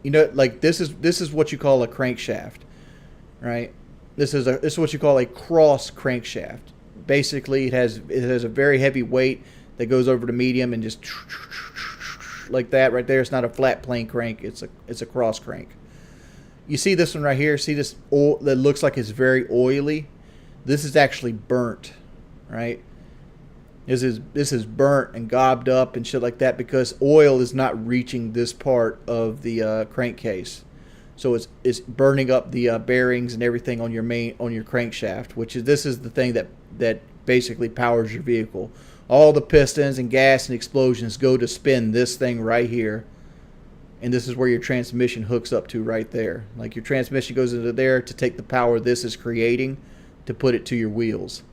you know, like this is what you call a crankshaft, right? This is what you call a cross crankshaft. Basically, it has a very heavy weight that goes over to medium and just like that right there. It's not a flat plane crank. It's a cross crank. You see this one right here? See this oil that looks like it's very oily? This is actually burnt, right? This is burnt and gobbed up and shit like that because oil is not reaching this part of the crankcase. So it's burning up the bearings and everything on your crankshaft, this is the thing that basically powers your vehicle. All the pistons and gas and explosions go to spin this thing right here. And this is where your transmission hooks up to right there. Like your transmission goes into there to take the power this is creating to put it to your wheels.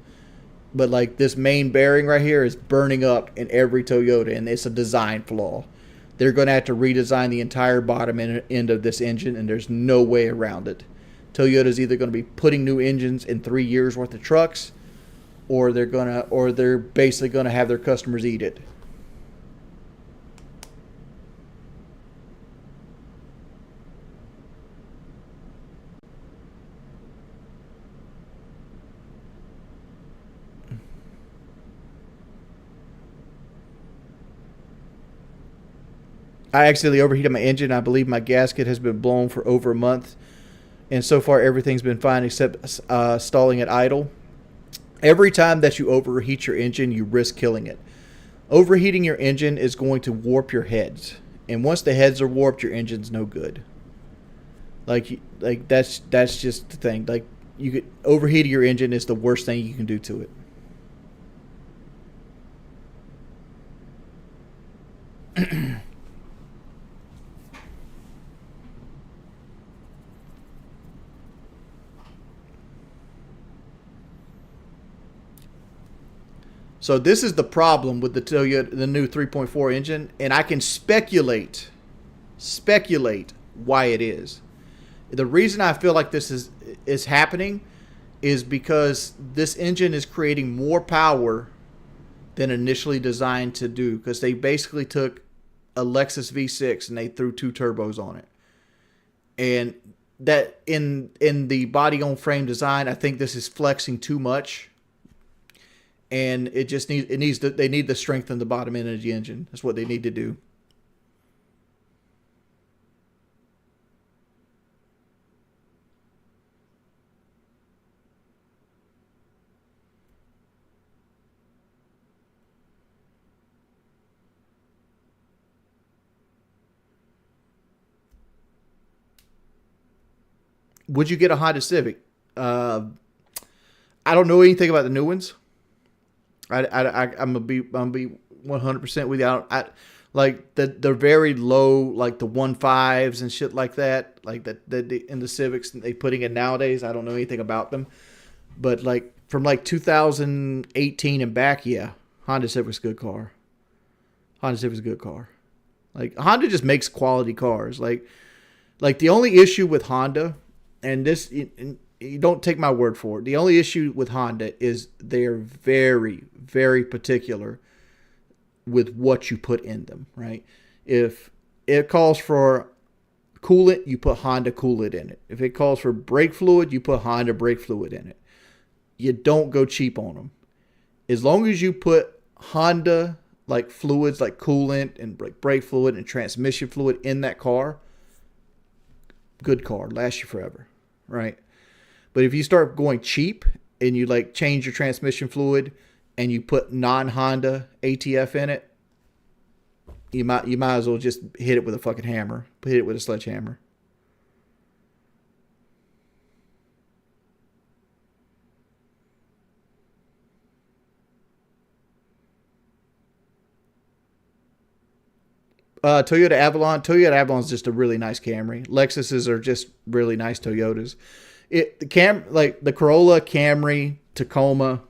But like this main bearing right here is burning up in every Toyota, and it's a design flaw. They're going to have to redesign the entire bottom end of this engine, and there's no way around it. Toyota's either going to be putting new engines in 3 years worth of trucks, or they're basically going to have their customers eat it. I accidentally overheated my engine. I believe my gasket has been blown for over a month. And so far, everything's been fine except stalling at idle. Every time that you overheat your engine, you risk killing it. Overheating your engine is going to warp your heads. And once the heads are warped, your engine's no good. Like that's just the thing. Like, overheating your engine is the worst thing you can do to it. So this is the problem with the Toyota, the new 3.4 engine, and I can speculate why it is. The reason I feel like this is happening is because this engine is creating more power than initially designed to do, because they basically took a Lexus V6 and they threw 2 turbos on it. And that in the body on frame design, I think this is flexing too much. And they need to strengthen the bottom end of the engine. That's what they need to do. Would you get a Honda Civic? I don't know anything about the new ones. I'm gonna be 100% with you. Like the very low, like the 1.5s and shit like that, like that in the Civics they putting in nowadays. I don't know anything about them, but like from like 2018 and back, yeah, Honda Civic's a good car. Honda Civic's a good car. Like, Honda just makes quality cars. Like the only issue with Honda, and this, you don't take my word for it, the only issue with Honda is they're very, very particular with what you put in them, right? If it calls for coolant, you put Honda coolant in it. If it calls for brake fluid, you put Honda brake fluid in it. You don't go cheap on them. As long as you put Honda like fluids like coolant and brake fluid and transmission fluid in that car, good car, lasts you forever, right? But if you start going cheap and you like change your transmission fluid and you put non-Honda ATF in it, you might as well just hit it with a fucking hammer. Hit it with a sledgehammer. Toyota Avalon. Toyota Avalon is just a really nice Camry. Lexuses are just really nice Toyotas. Like the Corolla, Camry, Tacoma,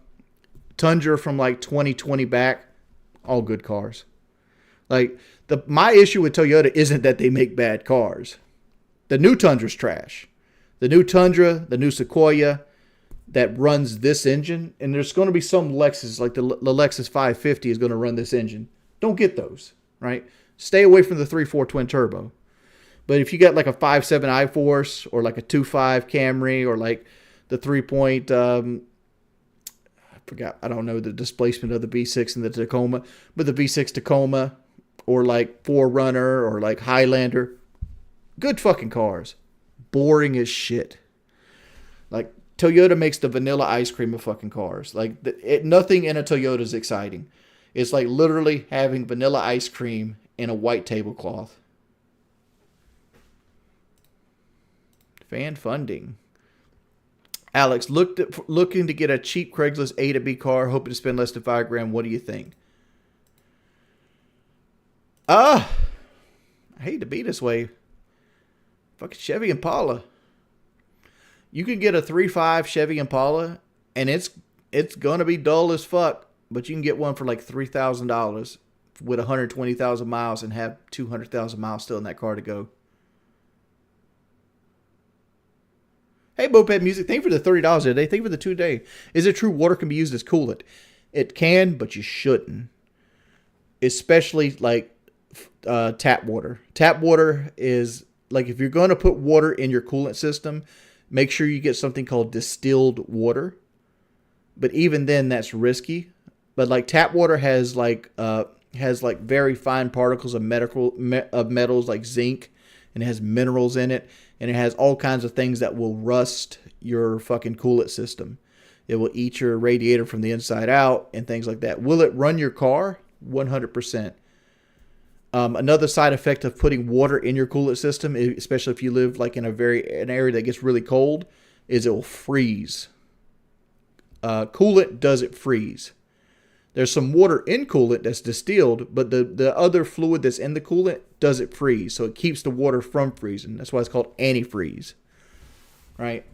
Tundra from like 2020 back, all good cars. Like my issue with Toyota isn't that they make bad cars. The new Tundra's trash. The new Tundra, the new Sequoia that runs this engine, and there's going to be some Lexus, like the Lexus 550 is going to run this engine. Don't get those, right? Stay away from the 3.4 twin turbo. But if you got like a 5.7 iForce or like a 2.5 Camry or like the 3. I don't know the displacement of the V6 and the Tacoma, but the V6 Tacoma or like 4Runner or like Highlander, good fucking cars. Boring as shit. Like, Toyota makes the vanilla ice cream of fucking cars. Like, nothing in a Toyota is exciting. It's like literally having vanilla ice cream in a white tablecloth. Fan funding. Alex, looking to get a cheap Craigslist A to B car, hoping to spend less than $5,000. What do you think? I hate to be this way. Fucking Chevy Impala. You can get a 3.5 Chevy Impala, and it's gonna be dull as fuck, but you can get one for like $3,000 with 120,000 miles and have 200,000 miles still in that car to go. Hey, Moped Music, thank you for the $30 a day. Thank you for the 2 day. Is it true water can be used as coolant? It can, but you shouldn't. Especially like tap water. Tap water is like, if you're going to put water in your coolant system, make sure you get something called distilled water. But even then, that's risky. But like tap water has like has like very fine particles of metals like zinc, and it has minerals in it, and it has all kinds of things that will rust your fucking coolant system. It will eat your radiator from the inside out and things like that. Will it run your car? 100%. Another side effect of putting water in your coolant system, especially if you live like in an area that gets really cold, is it will freeze. Coolant doesn't freeze. There's some water in coolant that's distilled, but the other fluid that's in the coolant doesn't freeze. So it keeps the water from freezing. That's why it's called antifreeze. Right?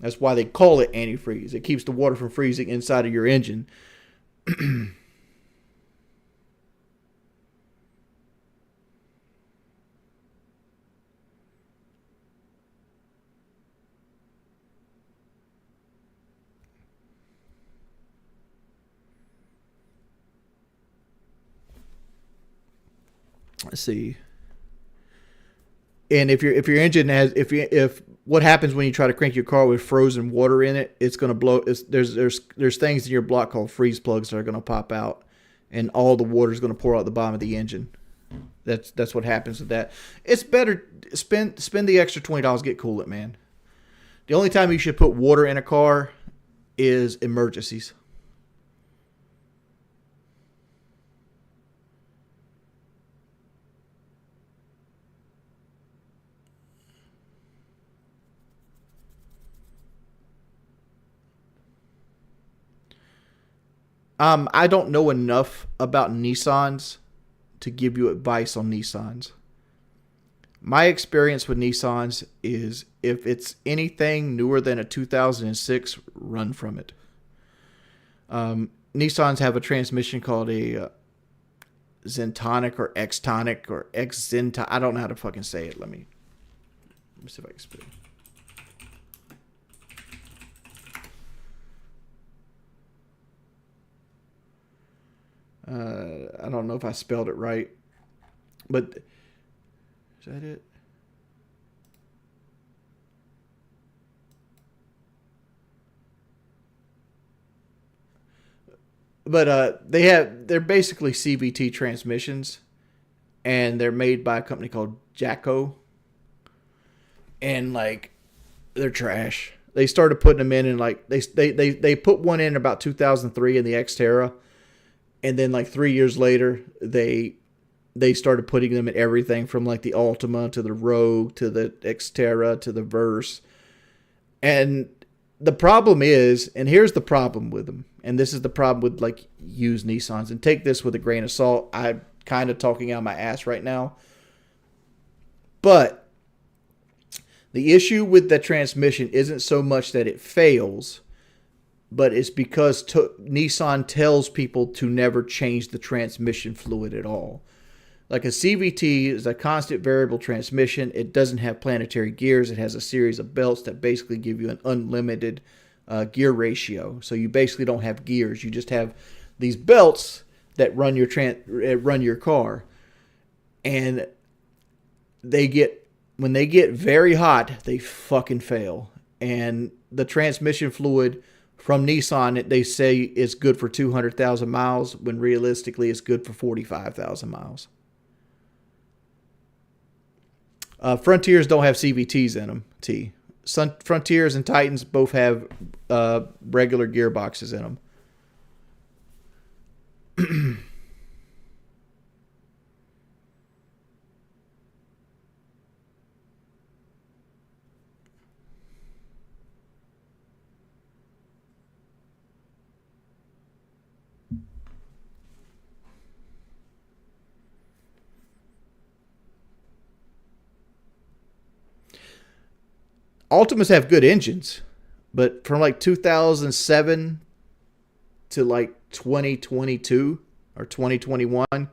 That's why they call it antifreeze. It keeps the water from freezing inside of your engine. Let's see. And if your engine has if what happens when you try to crank your car with frozen water in it, it's going to blow. There's things in your block called freeze plugs that are going to pop out, and all the water is going to pour out the bottom of the engine. That's what happens with that. It's better spend the extra $20, get coolant, man. The only time you should put water in a car is emergencies. I don't know enough about Nissans to give you advice on Nissans. My experience with Nissans is if it's anything newer than a 2006, run from it. Nissans have a transmission called a Zentonic or Xtonic or Xzentonic. I don't know how to fucking say it. Let me see if I can spell it. I don't know if I spelled it right, but is that it? But they're basically CVT transmissions, and they're made by a company called Jacko, and like they're trash. They started putting them in like they put one in about 2003 in the Xterra. And then like 3 years later, they started putting them in everything from like the Altima to the Rogue to the Xterra to the Verse. And the problem is, and here's the problem with them, and this is the problem with like used Nissans, and take this with a grain of salt. I'm kind of talking out my ass right now. But the issue with the transmission isn't so much that it fails, but it's because Nissan tells people to never change the transmission fluid at all. Like a CVT is a constant variable transmission. It doesn't have planetary gears. It has a series of belts that basically give you an unlimited gear ratio. So you basically don't have gears. You just have these belts that run your car. And when they get very hot, they fucking fail. And the transmission fluid from Nissan, they say it's good for 200,000 miles, when realistically it's good for 45,000 miles. Frontiers don't have CVTs in them, Frontiers and Titans both have regular gearboxes in them. Altimas have good engines, but from like 2007 to like 2022 or 2021,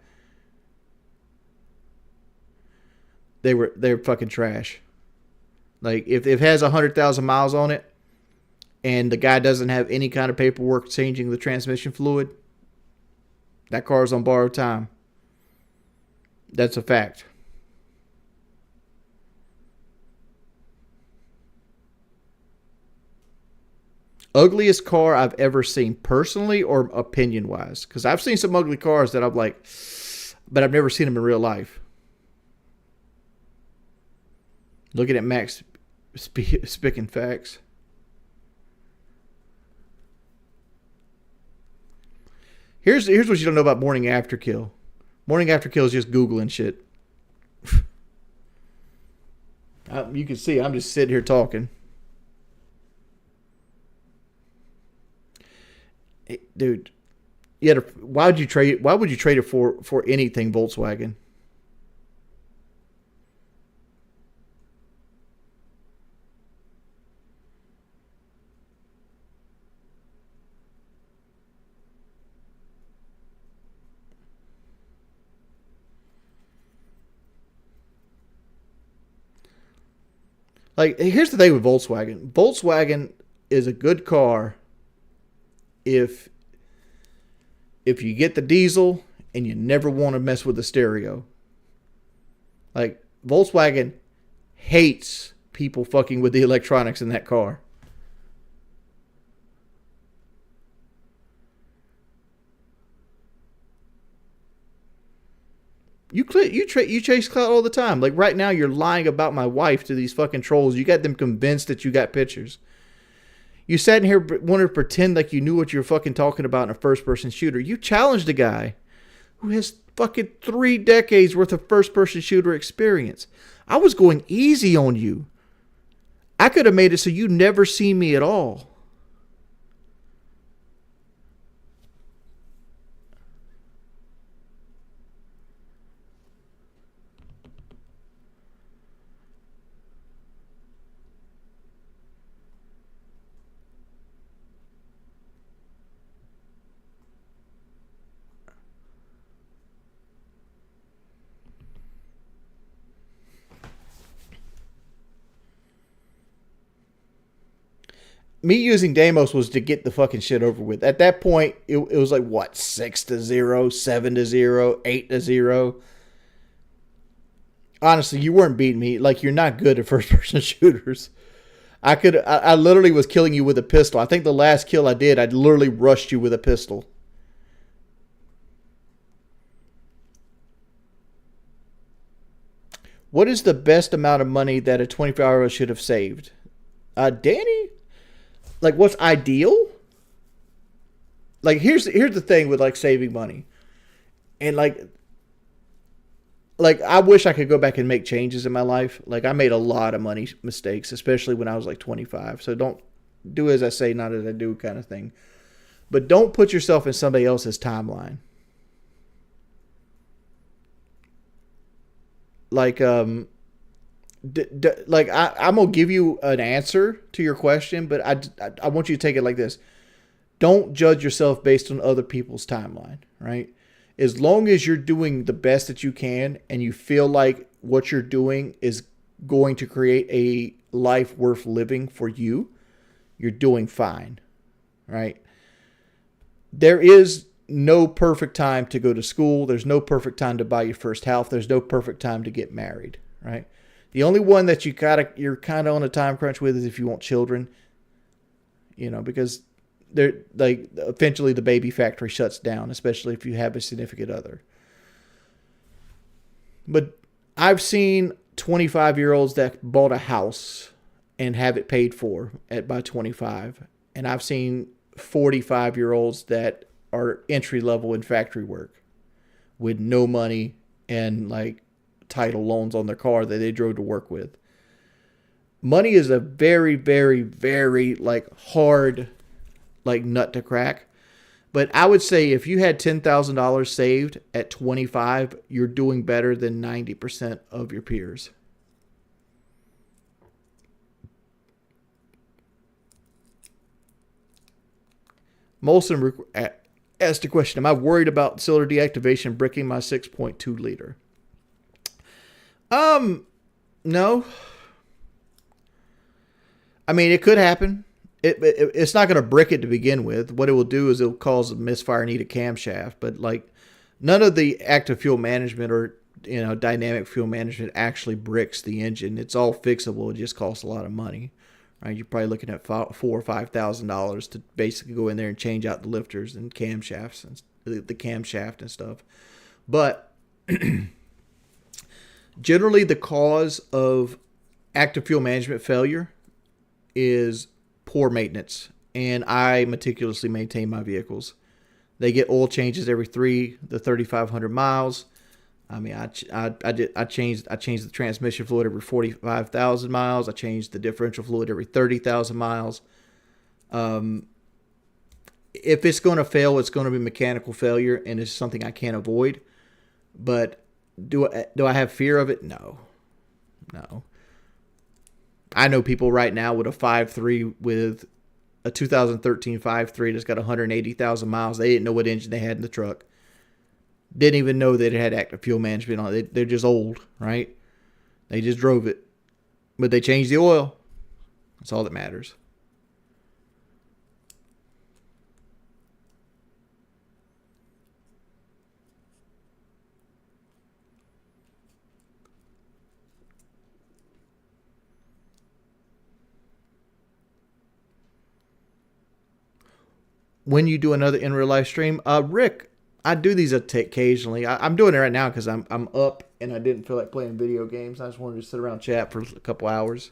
they're fucking trash. Like if it has 100,000 miles on it and the guy doesn't have any kind of paperwork changing the transmission fluid, that car is on borrowed time. That's a fact. Ugliest car I've ever seen, personally or opinion wise? Because I've seen some ugly cars that I'm like, but I've never seen them in real life. Looking at Max spicking facts. Here's what you don't know about morning after kill. Morning after kill is just Googling shit. You can see I'm just sitting here talking. Hey, dude, why would you trade it for anything Volkswagen? Like, here's the thing with Volkswagen. Volkswagen is a good car if you get the diesel and you never want to mess with the stereo. Like, Volkswagen hates people fucking with the electronics in that car. You chase clout all the time. Like right now, you're lying about my wife to these fucking trolls. You got them convinced that you got pictures. You sat in here wanting to pretend like you knew what you were fucking talking about in a first-person shooter. You challenged a guy who has fucking 3 decades worth of first-person shooter experience. I was going easy on you. I could have made it so you never see me at all. Me using Deimos was to get the fucking shit over with. At that point, it was like, what, 6-0, 7-0, 8-0? Honestly, you weren't beating me. Like, you're not good at first-person shooters. I literally was killing you with a pistol. I think the last kill I did, I literally rushed you with a pistol. What is the best amount of money that a 24-hour should have saved? Danny? Like, what's ideal? Like, here's the thing with, like, saving money. And, like, I wish I could go back and make changes in my life. Like, I made a lot of money mistakes, especially when I was, like, 25. So don't do as I say, not as I do kind of thing. But don't put yourself in somebody else's timeline. Like, like I'm gonna give you an answer to your question, but I want you to take it like this: don't judge yourself based on other people's timeline, right? As long as you're doing the best that you can and you feel like what you're doing is going to create a life worth living for you, you're doing fine, right? There is no perfect time to go to school. There's no perfect time to buy your first house. There's no perfect time to get married, right? The only one that you're kind of on a time crunch with is if you want children, you know, because they're like eventually the baby factory shuts down, especially if you have a significant other. But I've seen 25-year-olds that bought a house and have it paid for by 25, and I've seen 45-year-olds that are entry level in factory work with no money and like title loans on their car that they drove to work with. Money is a very, very, very like hard like nut to crack. But I would say if you had $10,000 saved at 25, you're doing better than 90% of your peers. Molson asked a question: am I worried about cylinder deactivation bricking my 6.2 liter? No. I mean, it could happen. It's not going to brick it to begin with. What it will do is it'll cause a misfire and eat a camshaft. But like, none of the active fuel management or dynamic fuel management actually bricks the engine. It's all fixable. It just costs a lot of money, right? You're probably looking at $4,000 or $5,000 to basically go in there and change out the lifters and camshafts and the camshaft and stuff. But generally, the cause of active fuel management failure is poor maintenance, and I meticulously maintain my vehicles. They get oil changes every 3,500 miles. I mean, I changed the transmission fluid every 45,000 miles. I changed the differential fluid every 30,000 miles. If it's going to fail, it's going to be mechanical failure, and it's something I can't avoid. But do I have fear of it? No. I know people right now with a 5.3 with a 2013 5.3 that's got 180,000 miles. They didn't know what engine they had in the truck. Didn't even know that it had active fuel management on it. They're just old, right? They just drove it. But they changed the oil. That's all that matters. When you do another in real life stream, Rick, I do these occasionally. I'm doing it right now because I'm up and I didn't feel like playing video games. I just wanted to sit around and chat for a couple hours.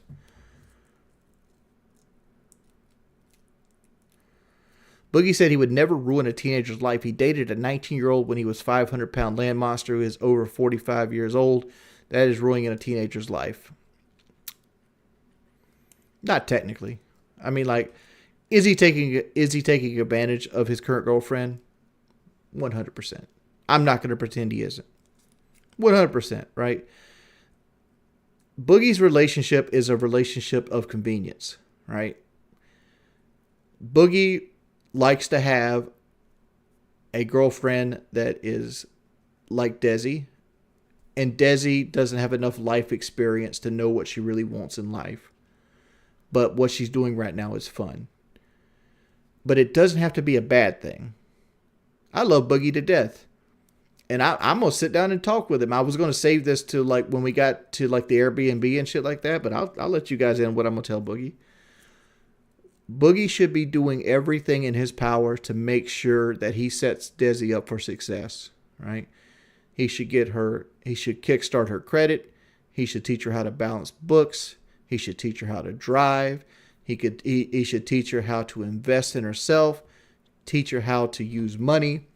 Boogie said he would never ruin a teenager's life. He dated a 19-year-old when he was 500-pound land monster who is over 45 years old. That is ruining a teenager's life. Not technically. I mean, like, is he taking advantage of his current girlfriend? 100%. I'm not going to pretend he isn't. 100%, right? Boogie's relationship is a relationship of convenience, right? Boogie likes to have a girlfriend that is like Desi, and Desi doesn't have enough life experience to know what she really wants in life. But what she's doing right now is fun. But it doesn't have to be a bad thing. I love Boogie to death. And I'm going to sit down and talk with him. I was going to save this to like when we got to like the Airbnb and shit like that. But I'll let you guys in what I'm going to tell Boogie. Boogie should be doing everything in his power to make sure that he sets Desi up for success. Right? He should kickstart her credit. He should teach her how to balance books. He should teach her how to drive. He should teach her how to invest in herself. Teach her how to use money.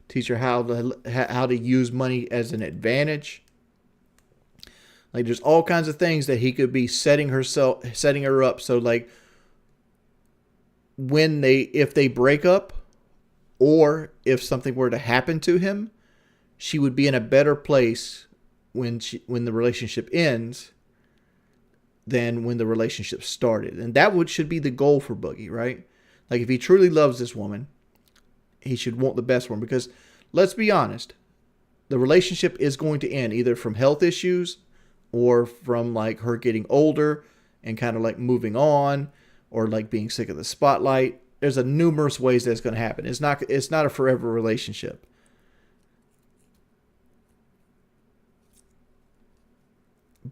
Teach her how to use money as an advantage. Like there's all kinds of things that he could be setting her up. So like if they break up, or if something were to happen to him, she would be in a better place when the relationship ends than when the relationship started. And that should be the goal for Boogie, right? Like, if he truly loves this woman, he should want the best for him. Because, let's be honest, the relationship is going to end either from health issues or from, like, her getting older and kind of, like, moving on or, like, being sick of the spotlight. There's numerous ways that's going to happen. It's not a forever relationship.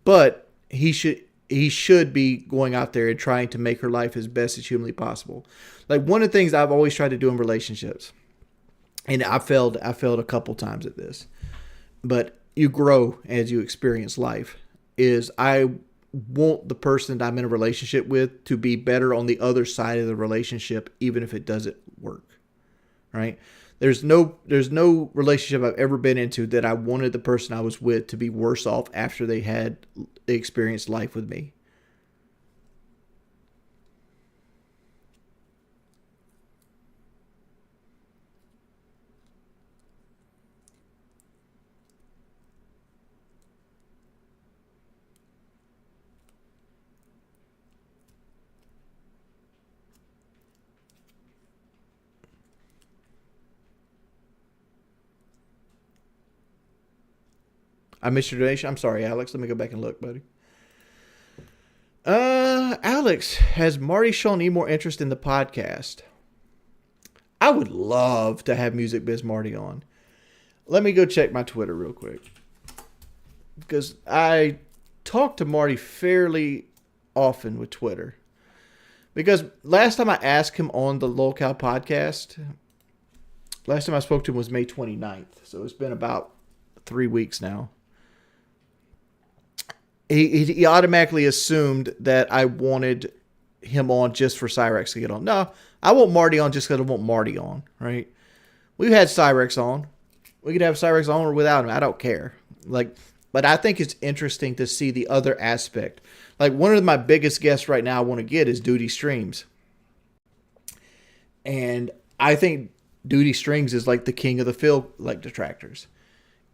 But he should be going out there and trying to make her life as best as humanly possible. Like one of the things I've always tried to do in relationships, and I failed a couple times at this, but you grow as you experience life, is I want the person that I'm in a relationship with to be better on the other side of the relationship, even if it doesn't work, right? There's no relationship I've ever been into that I wanted the person I was with to be worse off after they experienced life with me. I missed your donation. I'm sorry, Alex. Let me go back and look, buddy. Alex, has Marty shown any more interest in the podcast? I would love to have Music Biz Marty on. Let me go check my Twitter real quick. Because I talk to Marty fairly often with Twitter. Because last time I asked him on the Lolcow podcast, last time I spoke to him was May 29th. So it's been about 3 weeks now. He automatically assumed that I wanted him on just for Cyrex to get on. No, I want Marty on just because I want Marty on, right? We've had Cyrex on. We could have Cyrex on or without him. I don't care. But I think it's interesting to see the other aspect. Like, one of my biggest guests right now I want to get is Duty Streams. And I think Duty Strings is like the king of the field, like, detractors.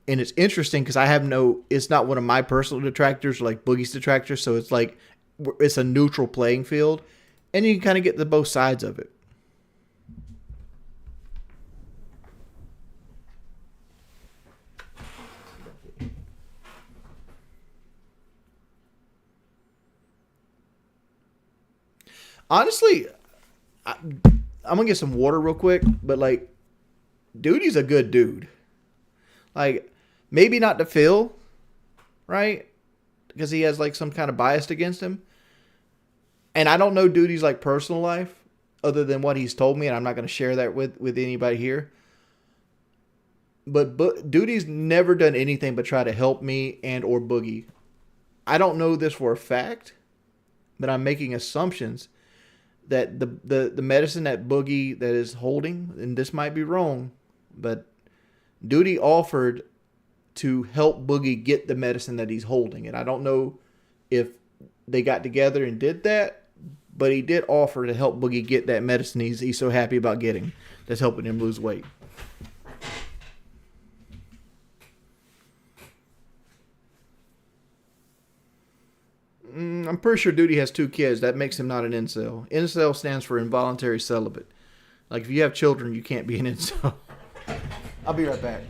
And it's interesting because it's not one of my personal detractors, like Boogie's detractors. So it's like, it's a neutral playing field. And you can kind of get the both sides of it. Honestly, I'm going to get some water real quick, but like, Duty's a good dude. Like, maybe not to Phil, right? Because he has like some kind of bias against him. And I don't know Duty's like personal life other than what he's told me, and I'm not going to share that with anybody here. But Duty's never done anything but try to help me and or Boogie. I don't know this for a fact, but I'm making assumptions that the medicine that Boogie that is holding, and this might be wrong, but Duty offered to help Boogie get the medicine that he's holding. And I don't know if they got together and did that, but he did offer to help Boogie get that medicine he's so happy about getting, that's helping him lose weight. I'm pretty sure Duty has 2 kids. That makes him not an incel. Incel stands for involuntary celibate. Like, if you have children, you can't be an incel. I'll be right back.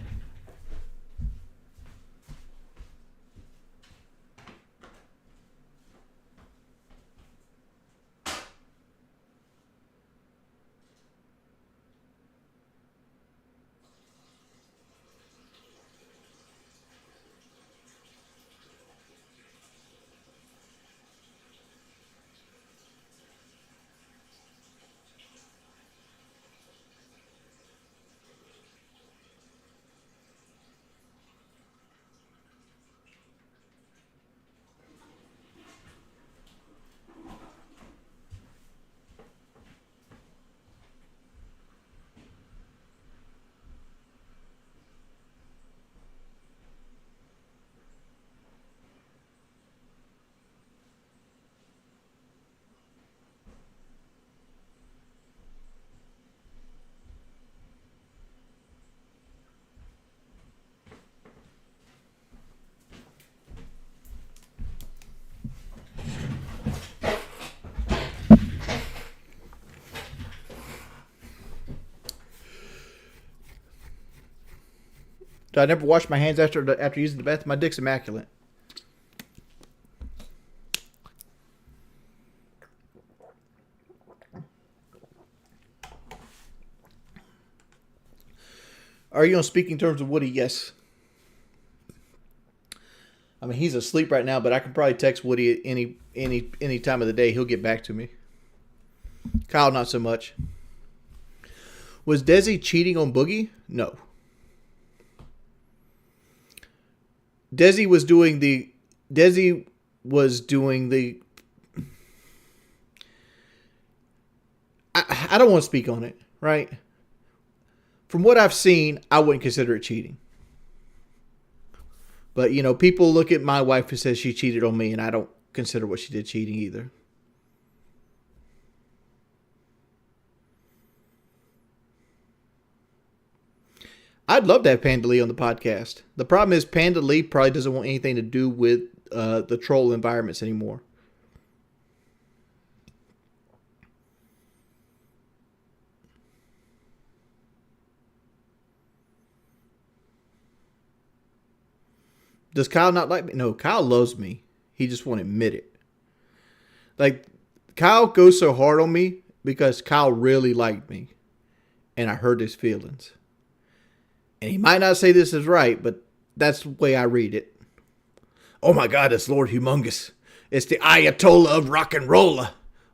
I never wash my hands after using the bathroom. My dick's immaculate. Are you on speaking terms with Woody? Yes. I mean, he's asleep right now, but I can probably text Woody at any time of the day. He'll get back to me. Kyle, not so much. Was Desi cheating on Boogie? No. Desi was doing the I don't want to speak on it, right? From what I've seen, I wouldn't consider it cheating. But, you know, people look at my wife and says she cheated on me, and I don't consider what she did cheating either. I'd love to have Panda Lee on the podcast. The problem is Panda Lee probably doesn't want anything to do with the troll environments anymore. Does Kyle not like me? No, Kyle loves me. He just won't admit it. Like, Kyle goes so hard on me because Kyle really liked me. And I hurt his feelings. And he might not say this is right, but that's the way I read it. Oh my God, it's Lord Humongous. It's the Ayatollah of rock and roll.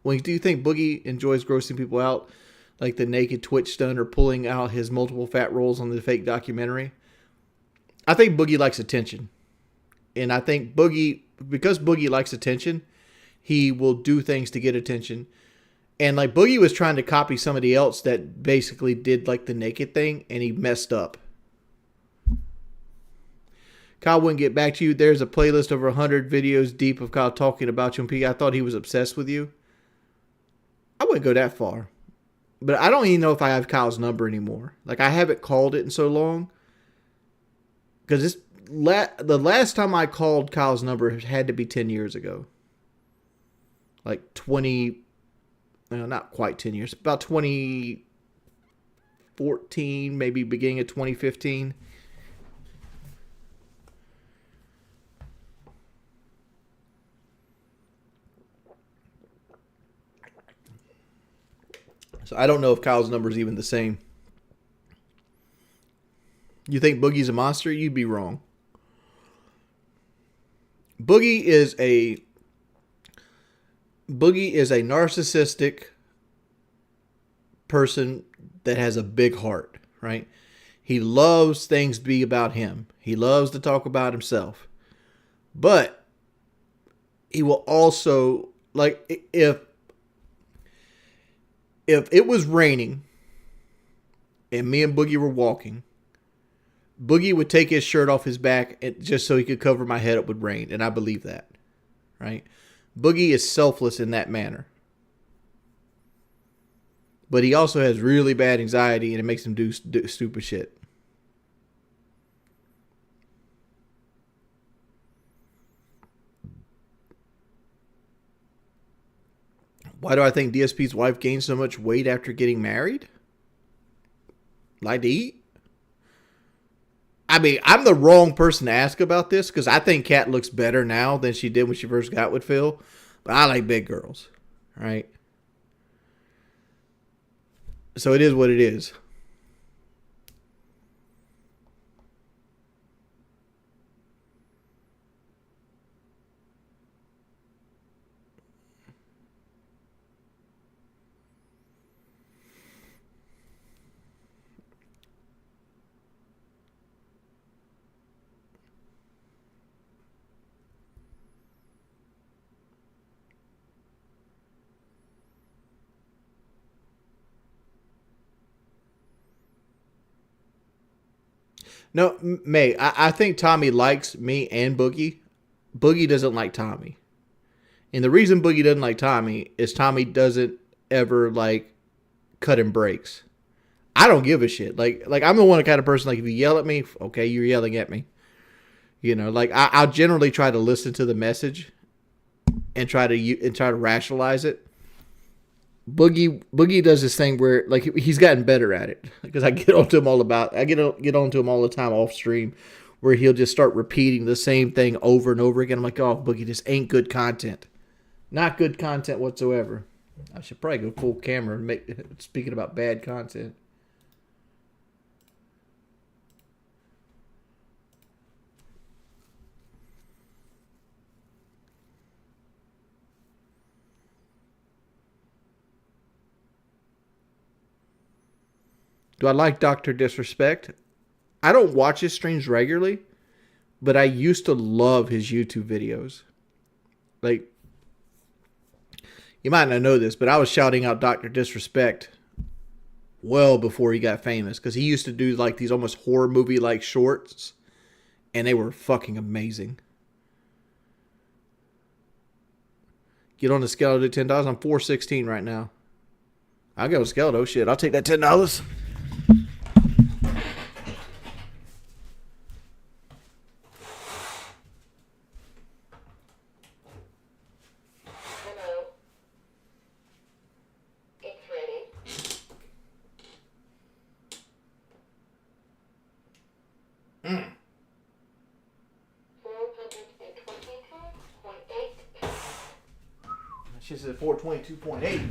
Well, do you think Boogie enjoys grossing people out, like the naked Twitch stunt or pulling out his multiple fat rolls on the fake documentary? I think Boogie likes attention. And I think because Boogie likes attention, he will do things to get attention. And like Boogie was trying to copy somebody else that basically did like the naked thing, and he messed up. Kyle wouldn't get back to you. There's a playlist over 100 videos deep of Kyle talking about you. And I thought he was obsessed with you. I wouldn't go that far. But I don't even know if I have Kyle's number anymore. Like, I haven't called it in so long. Because the last time I called Kyle's number had to be 10 years ago. Like 20... Well, not quite 10 years. About 2014, maybe beginning of 2015. So I don't know if Kyle's number is even the same. You think Boogie's a monster? You'd be wrong. Boogie is a narcissistic person that has a big heart, right? He loves things to be about him. He loves to talk about himself. But he will also, like, if it was raining and me and Boogie were walking, Boogie would take his shirt off his back just so he could cover my head up with rain. And I believe that, right? Boogie is selfless in that manner. But he also has really bad anxiety and it makes him do stupid shit. Why do I think DSP's wife gained so much weight after getting married? Like to eat? I mean, I'm the wrong person to ask about this because I think Kat looks better now than she did when she first got with Phil. But I like big girls, right? So it is what it is. No, May, I think Tommy likes me and Boogie. Boogie doesn't like Tommy. And the reason Boogie doesn't like Tommy is Tommy doesn't ever, like, cut him breaks. I don't give a shit. Like I'm the kind of person, like, if you yell at me, okay, you're yelling at me. You know, like, I'll generally try to listen to the message and try to rationalize it. Boogie does this thing where, like, he's gotten better at it because I get on to him all the time off stream, where he'll just start repeating the same thing over and over again. I'm like, oh, Boogie, this ain't good content, not good content whatsoever. I should probably go full camera and speaking about bad content. Do I like Dr. Disrespect? I don't watch his streams regularly, but I used to love his YouTube videos. Like, you might not know this, but I was shouting out Dr. Disrespect well before he got famous, because he used to do like these almost horror movie like shorts, and they were fucking amazing. Get on the Skeleto $10. I'm 416 right now. I'll go with Skeleto. Shit, I'll take that $10. She said 422.8.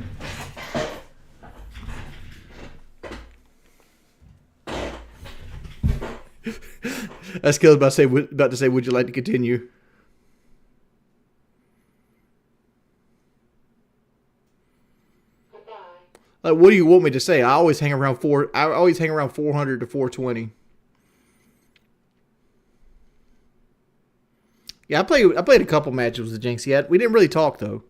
That's Kelly about to say, would you like to continue? Like, what do you want me to say? I always hang around 400 to 420. Yeah, I played a couple matches with Jinx. We didn't really talk though.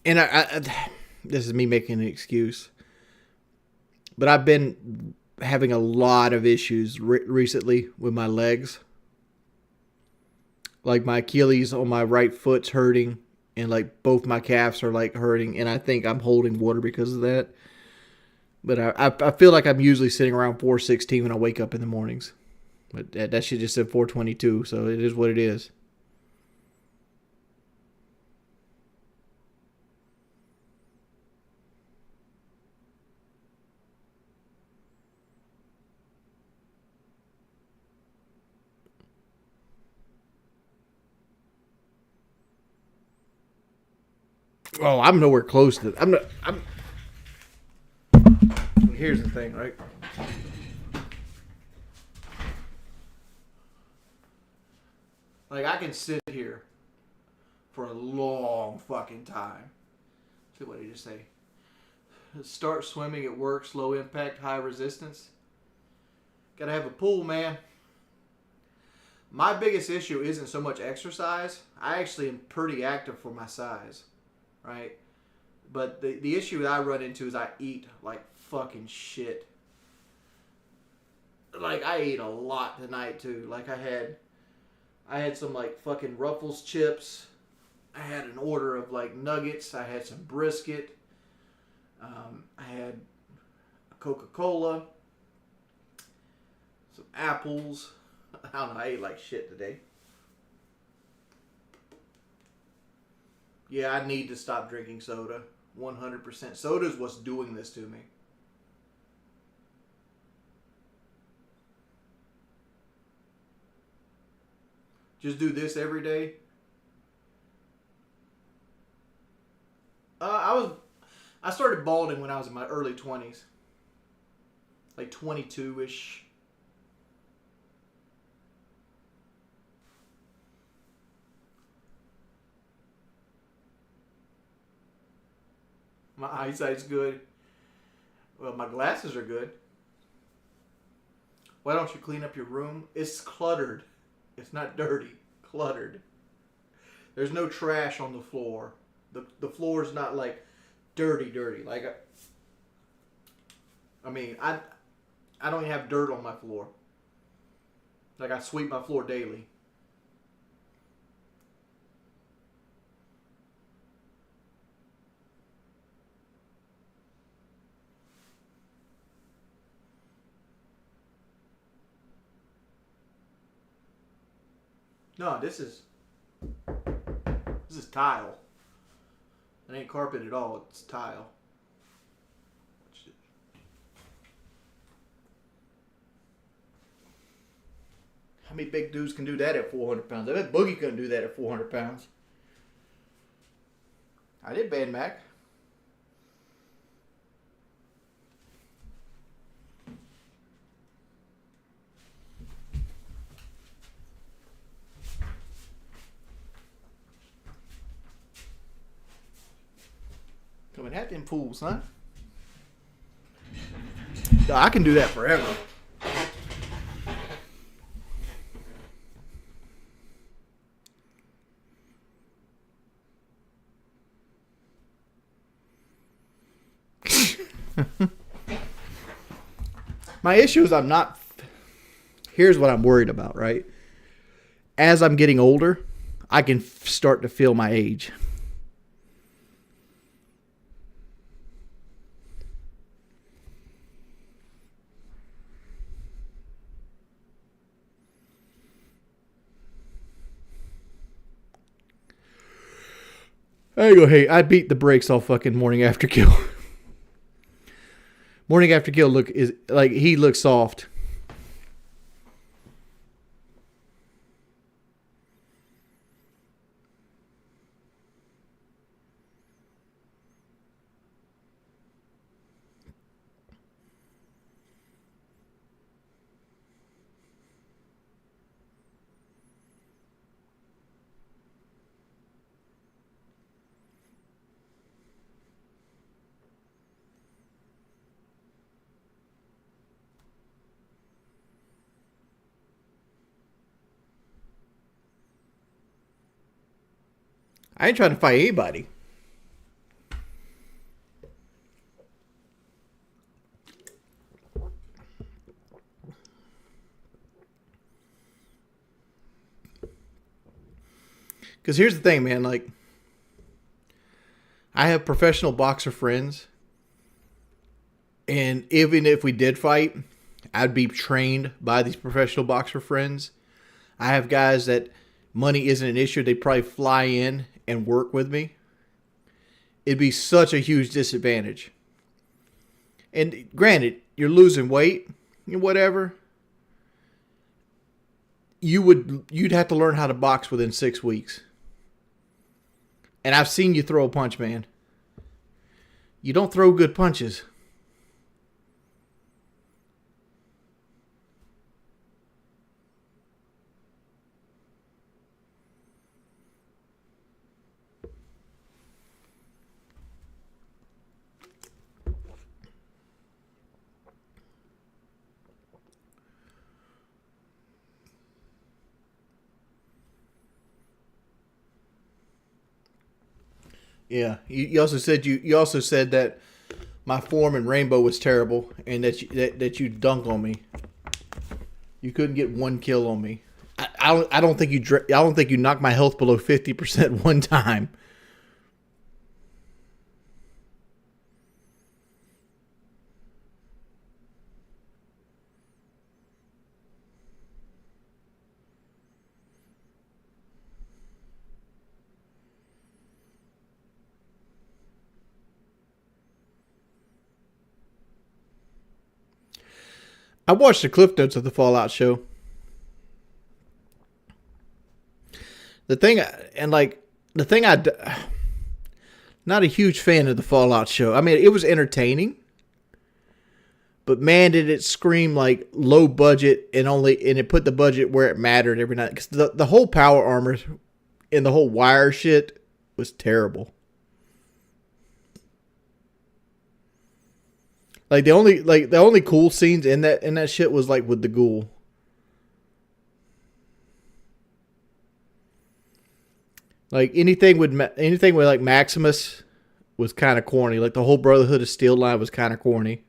And this is me making an excuse, but I've been having a lot of issues recently with my legs. Like my Achilles on my right foot's hurting, and like both my calves are like hurting, and I think I'm holding water because of that. But I feel like I'm usually sitting around 416 when I wake up in the mornings. But that shit just said 422, so it is what it is. Oh, I'm nowhere close to it. Here's the thing, right? Like, I can sit here for a long fucking time. See what did he just say? Start swimming at work, low impact, high resistance. Gotta have a pool, man. My biggest issue isn't so much exercise. I actually am pretty active for my size. Right? But the issue that I run into is I eat like fucking shit. Like, I ate a lot tonight too. Like, I had some like fucking Ruffles chips. I had an order of like nuggets. I had some brisket. I had a Coca-Cola. Some apples. I don't know. I ate like shit today. Yeah, I need to stop drinking soda. 100%. Soda's what's doing this to me. Just do this every day. I started balding when I was in my early 20s. Like 22-ish. My eyesight's good. Well, my glasses are good. Why don't you clean up your room? It's cluttered. It's not dirty. Cluttered. There's no trash on the floor. The floor's not like dirty. Like, I mean, I don't even have dirt on my floor. Like, I sweep my floor daily. No, this is tile. It ain't carpet at all. It's tile. How many big dudes can do that at 400 pounds? I bet Boogie couldn't do that at 400 pounds. I did Band Mac. Coming at them fools, huh? I can do that forever. My issue is here's what I'm worried about, right? As I'm getting older, I can start to feel my age. I beat the brakes off fucking Morning After Kill. Morning After Kill he looks soft. I ain't trying to fight anybody. Because here's the thing, man. Like, I have professional boxer friends. And even if we did fight, I'd be trained by these professional boxer friends. I have guys that money isn't an issue. They probably fly in and work with me. It'd be such a huge disadvantage. And granted, you're losing weight and whatever. You'd have to learn how to box within 6 weeks. And I've seen you throw a punch, man. You don't throw good punches. Yeah, you also said you also said that my form in Rainbow was terrible, and that you dunk on me. You couldn't get one kill on me. I don't think you knocked my health below 50% one time. I watched the clip notes of the Fallout show. Not a huge fan of the Fallout show. I mean, it was entertaining, but man, did it scream like low budget and it put the budget where it mattered every night. Because the whole power armor and the whole wire shit was terrible. Like the only cool scenes in that shit was like with the ghoul. Like anything with like Maximus was kind of corny. Like the whole Brotherhood of Steel line was kind of corny.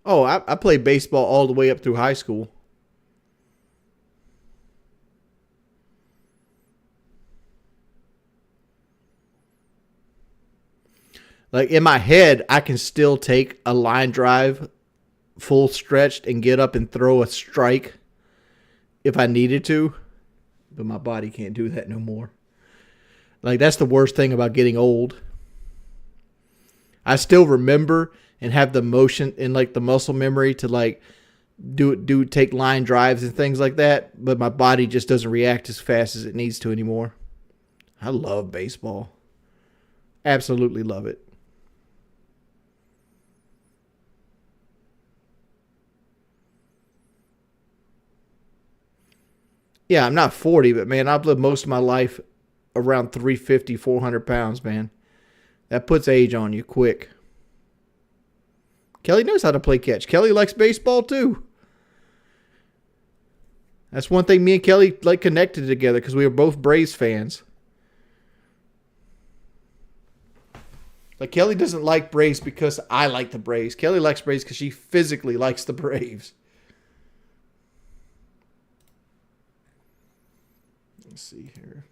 Oh, I played baseball all the way up through high school. Like in my head, I can still take a line drive full stretched and get up and throw a strike if I needed to. But my body can't do that no more. Like that's the worst thing about getting old. I still remember and have the motion and like the muscle memory to like take line drives and things like that, but my body just doesn't react as fast as it needs to anymore. I love baseball. Absolutely love it. Yeah, I'm not 40, but man, I've lived most of my life around 350, 400 pounds, man. That puts age on you quick. Kelly knows how to play catch. Kelly likes baseball too. That's one thing me and Kelly like connected together because we were both Braves fans. Like Kelly doesn't like Braves because I like the Braves. Kelly likes Braves because she physically likes the Braves. Let's see here.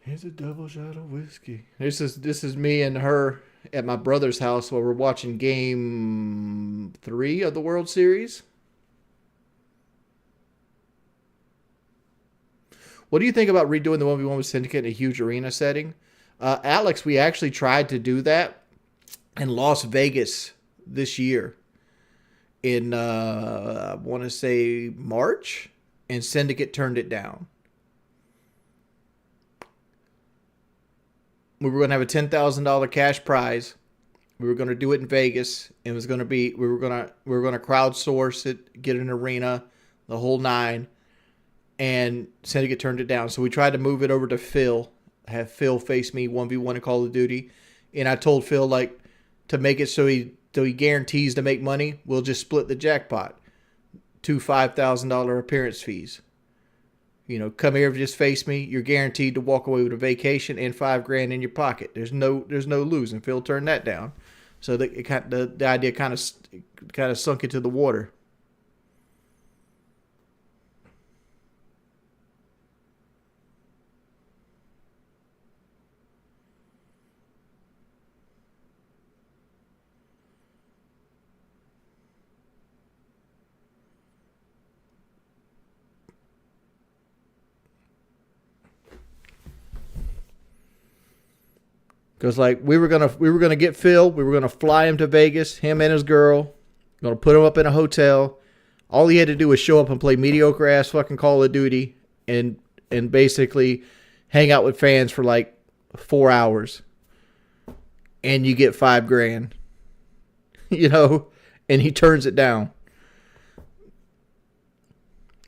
Here's a double shot of whiskey. This is me and her at my brother's house while we're watching Game 3 of the World Series. What do you think about redoing the 1v1 with Syndicate in a huge arena setting? Alex, we actually tried to do that in Las Vegas this year in, I want to say March, and Syndicate turned it down. We were going to have a $10,000 cash prize. We were going to do it in Vegas. It was going to be, we were going to crowdsource it, get an arena, the whole nine, and Syndicate turned it down. So we tried to move it over to Phil, have Phil face me 1v1 in Call of Duty. And I told Phil, like, to make it so he guarantees to make money, we'll just split the jackpot. 2 $5,000 appearance fees. You know, come here, just face me. You're guaranteed to walk away with a vacation and $5,000 in your pocket. There's no losing. Phil turned that down, so the idea kind of sunk into the water. Because like we were gonna get Phil, we were gonna fly him to Vegas, him and his girl, gonna put him up in a hotel. All he had to do was show up and play mediocre ass fucking Call of Duty and basically hang out with fans for like 4 hours, and you get $5,000, you know, and he turns it down.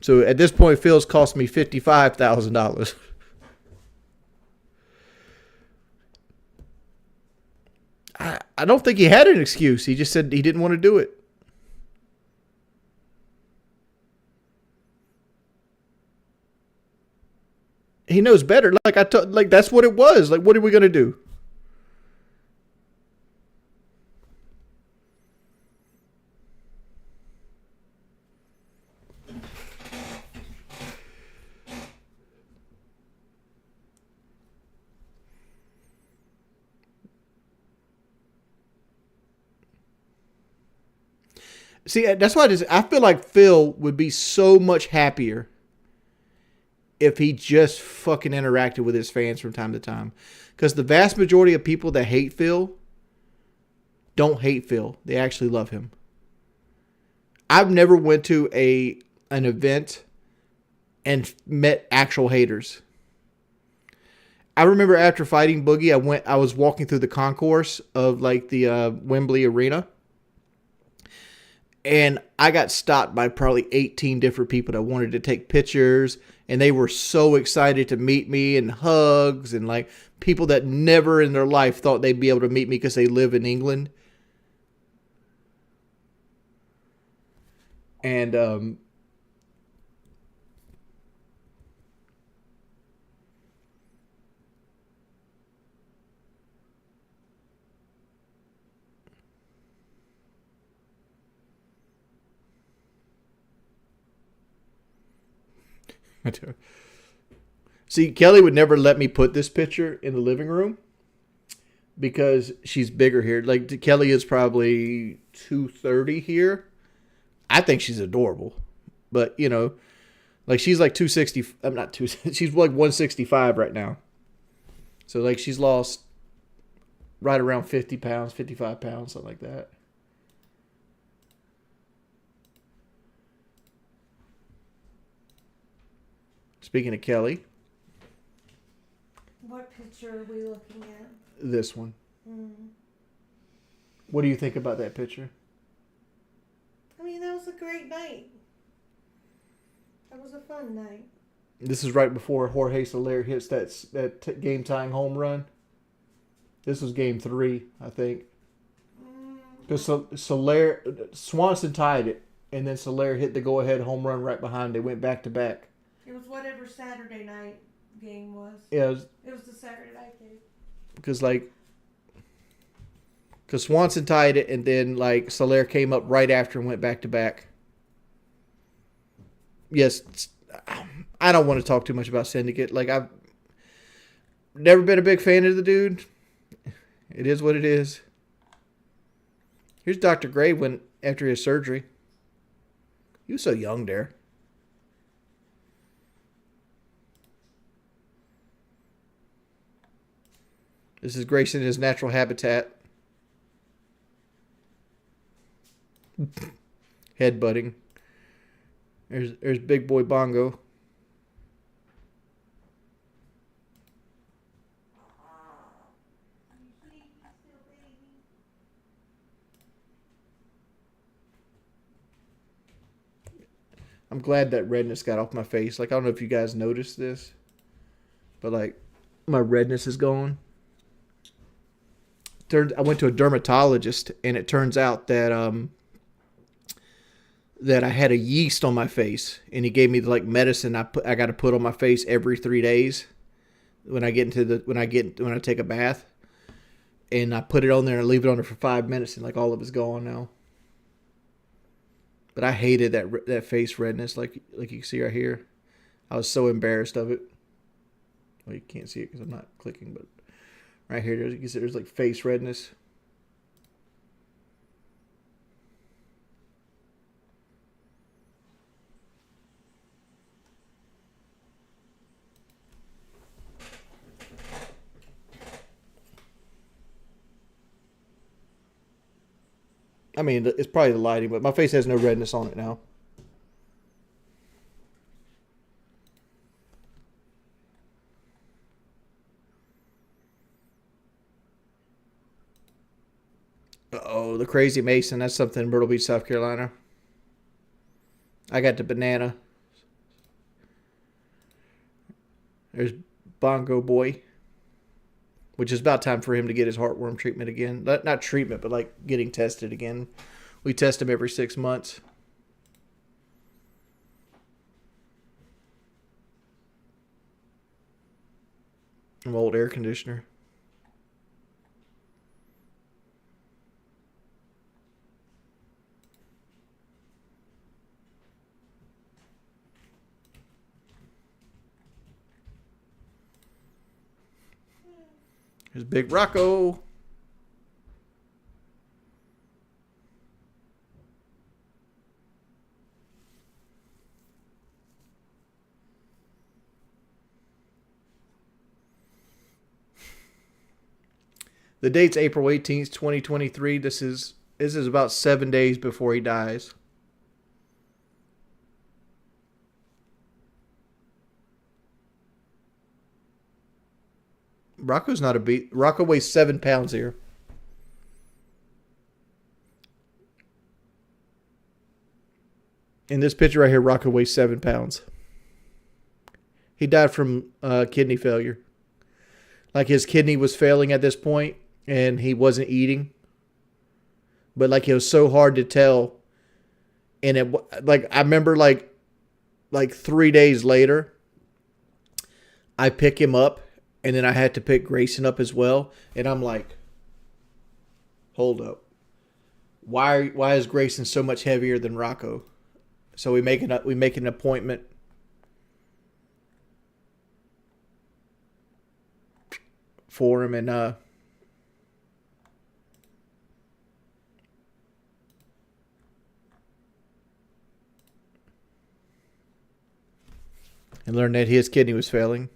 So at this point, Phil's cost me $55,000. I don't think he had an excuse. He just said he didn't want to do it. He knows better. Like that's what it was. Like, what are we gonna do? See, that's why I feel like Phil would be so much happier if he just fucking interacted with his fans from time to time. Because the vast majority of people that hate Phil don't hate Phil. They actually love him. I've never went to an event and met actual haters. I remember after fighting Boogie, I was walking through the concourse of like the Wembley Arena. And I got stopped by probably 18 different people that wanted to take pictures. And they were so excited to meet me, and hugs, and like people that never in their life thought they'd be able to meet me because they live in England. And see, Kelly would never let me put this picture in the living room because she's bigger here. Like, Kelly is probably 230 here. I think she's adorable, but you know, like she's like 260. I'm not two. She's like 165 right now. So like she's lost right around 50 pounds, 55 pounds, something like that. Speaking of Kelly. What picture are we looking at? This one. What do you think about that picture? I mean, that was a great night. That was a fun night. This is right before Jorge Soler hits that game-tying home run. This was game 3, I think. Because Soler, Swanson tied it, and then Soler hit the go-ahead home run right behind. They went back-to-back. It was whatever Saturday night game was. Yeah, it was the Saturday night game. Because Swanson tied it, and then like Soler came up right after and went back-to-back. Yes, I don't want to talk too much about Syndicate. Like, I've never been a big fan of the dude. It is what it is. Here's Dr. Gray after his surgery. He was so young there. This is Grayson in his natural habitat. Headbutting. There's Big Boy Bongo. I'm glad that redness got off my face. Like, I don't know if you guys noticed this, but like my redness is gone. I went to a dermatologist, and it turns out that that I had a yeast on my face, and he gave me like medicine I got to put on my face every 3 days when I take a bath, and I put it on there and leave it on there for 5 minutes, and like all of it's gone now. But I hated that face redness, like you can see right here. I was so embarrassed of it. Well, you can't see it because I'm not clicking, but right here, you can see there's like face redness. I mean, it's probably the lighting, but my face has no redness on it now. Uh-oh, the Crazy Mason. That's something in Myrtle Beach, South Carolina. I got the banana. There's Bongo Boy, which is about time for him to get his heartworm treatment again. Not treatment, but like getting tested again. We test him every 6 months. An old air conditioner. Here's Big Rocco. The date's April 18th, 2023. This is about 7 days before he dies. Rocco's not a beat. Rocco weighs 7 pounds here. In this picture right here, Rocco weighs 7 pounds. He died from kidney failure. Like his kidney was failing at this point, and he wasn't eating. But like it was so hard to tell. And it like I remember like 3 days later, I pick him up. And then I had to pick Grayson up as well. And I'm like, hold up. Why is Grayson so much heavier than Rocco? So we make an appointment. For him and learned that his kidney was failing.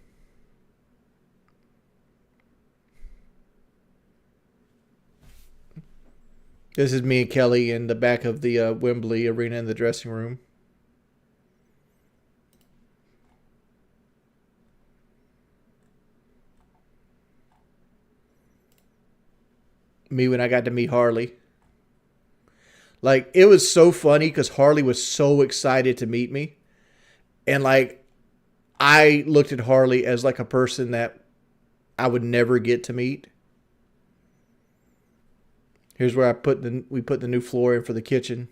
This is me and Kelly in the back of the Wembley Arena in the dressing room. Me when I got to meet Harley. Like, it was so funny because Harley was so excited to meet me. And, like, I looked at Harley as, like, a person that I would never get to meet. Here's where we put the new floor in for the kitchen.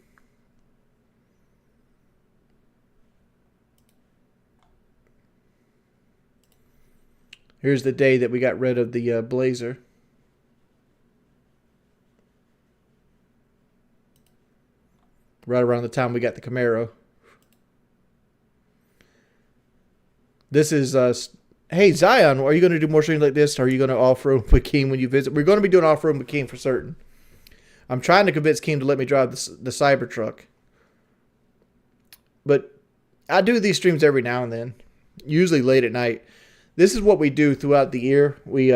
Here's the day that we got rid of the Blazer. Right around the time we got the Camaro. This is hey Zion, are you going to do more streams like this? Or are you going to off-road with Keem when you visit? We're going to be doing off-road with Keem for certain. I'm trying to convince Keem to let me drive the Cybertruck. But I do these streams every now and then. Usually late at night. This is what we do throughout the year. We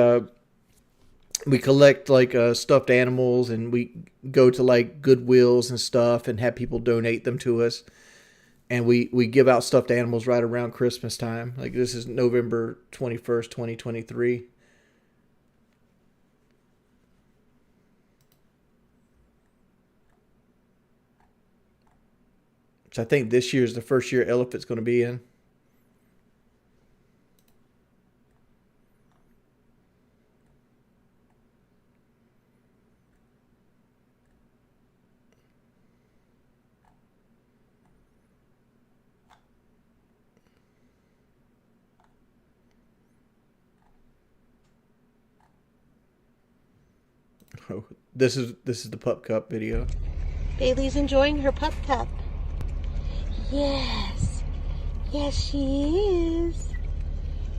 we collect like stuffed animals, and we go to like Goodwills and stuff and have people donate them to us. And we give out stuffed animals right around Christmas time. Like this is November 21st, 2023. Which I think this year is the first year Elephant's going to be in. Oh, this is the Pup Cup video. Bailey's enjoying her pup cup. Yes. Yes, she is.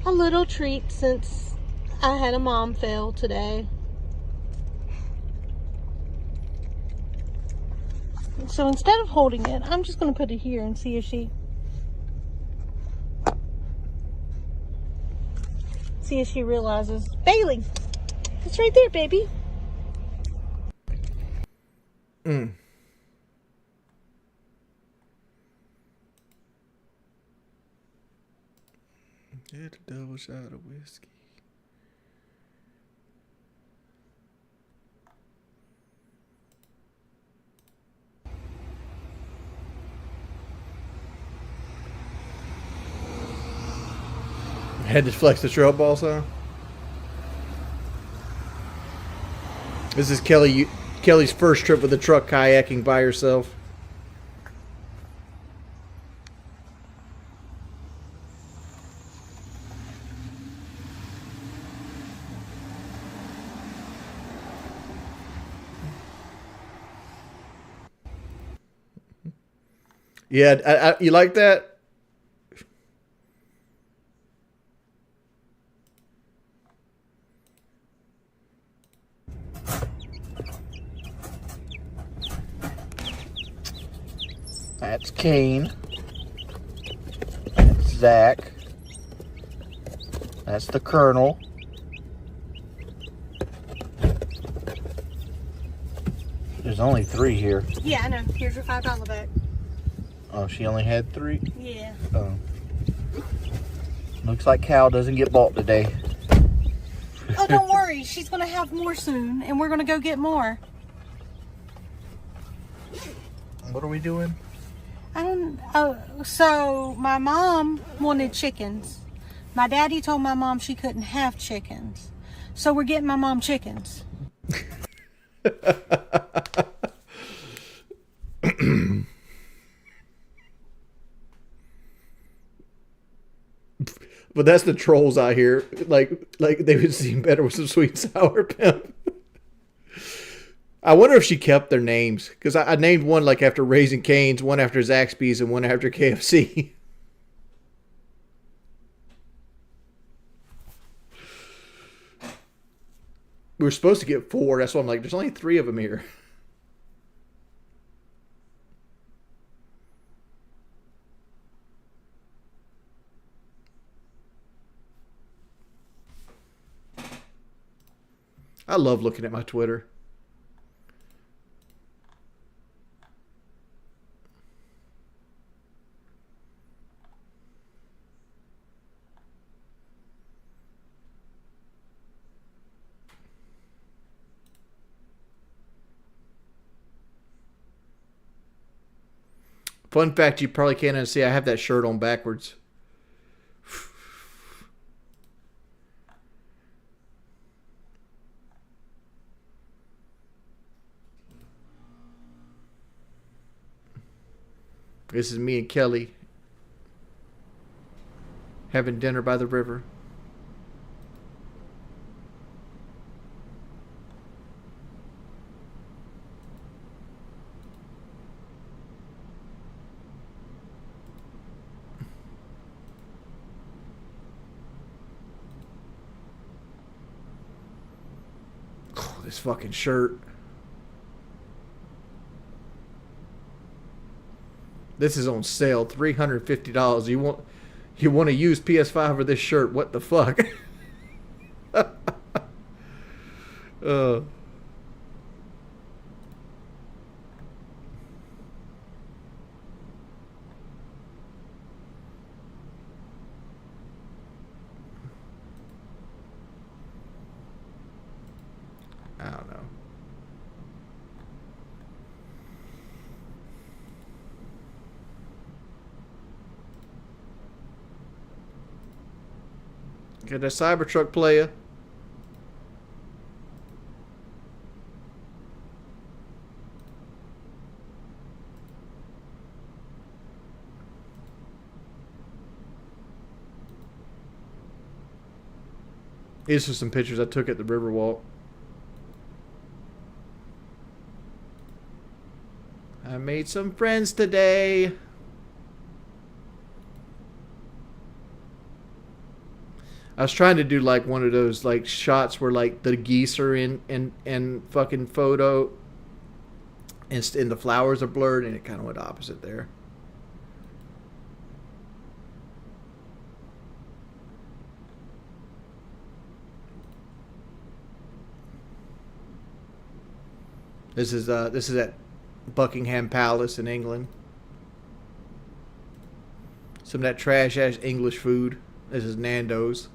A little treat since I had a mom fail today. So instead of holding it, I'm just going to put it here and see if she realizes. Bailey, it's right there, baby. Get a double shot of whiskey. Had to flex the trail balls on. This is Kelly's first trip with the truck kayaking by herself. Yeah, you like that? That's Kane. That's Zach. That's the Colonel. There's only 3 here. Yeah, I know. Here's your $5 back. Oh, she only had 3? Yeah. Oh. Looks like Cal doesn't get bought today. Oh, don't worry. She's going to have more soon, and we're going to go get more. What are we doing? So my mom wanted chickens. My daddy told my mom she couldn't have chickens. So we're getting my mom chickens. But that's the trolls out here. Like they would seem better with some sweet and sour pimp. I wonder if she kept their names, because I named one like after Raising Cane's, one after Zaxby's, and one after KFC. We were supposed to get 4. That's why I'm like, there's only 3 of them here. I love looking at my Twitter. Fun fact, you probably can't even see, I have that shirt on backwards. This is me and Kelly having dinner by the river. Oh, this fucking shirt. This is on sale, $350. You want to use PS5 or this shirt? What the fuck? Uh. I don't know. Get that Cybertruck player. These are some pictures I took at the Riverwalk. I made some friends today. I was trying to do like one of those like shots where like the geese are in fucking photo and the flowers are blurred, and it kind of went opposite there. This is at Buckingham Palace in England. Some of that trash ass English food. This is Nando's.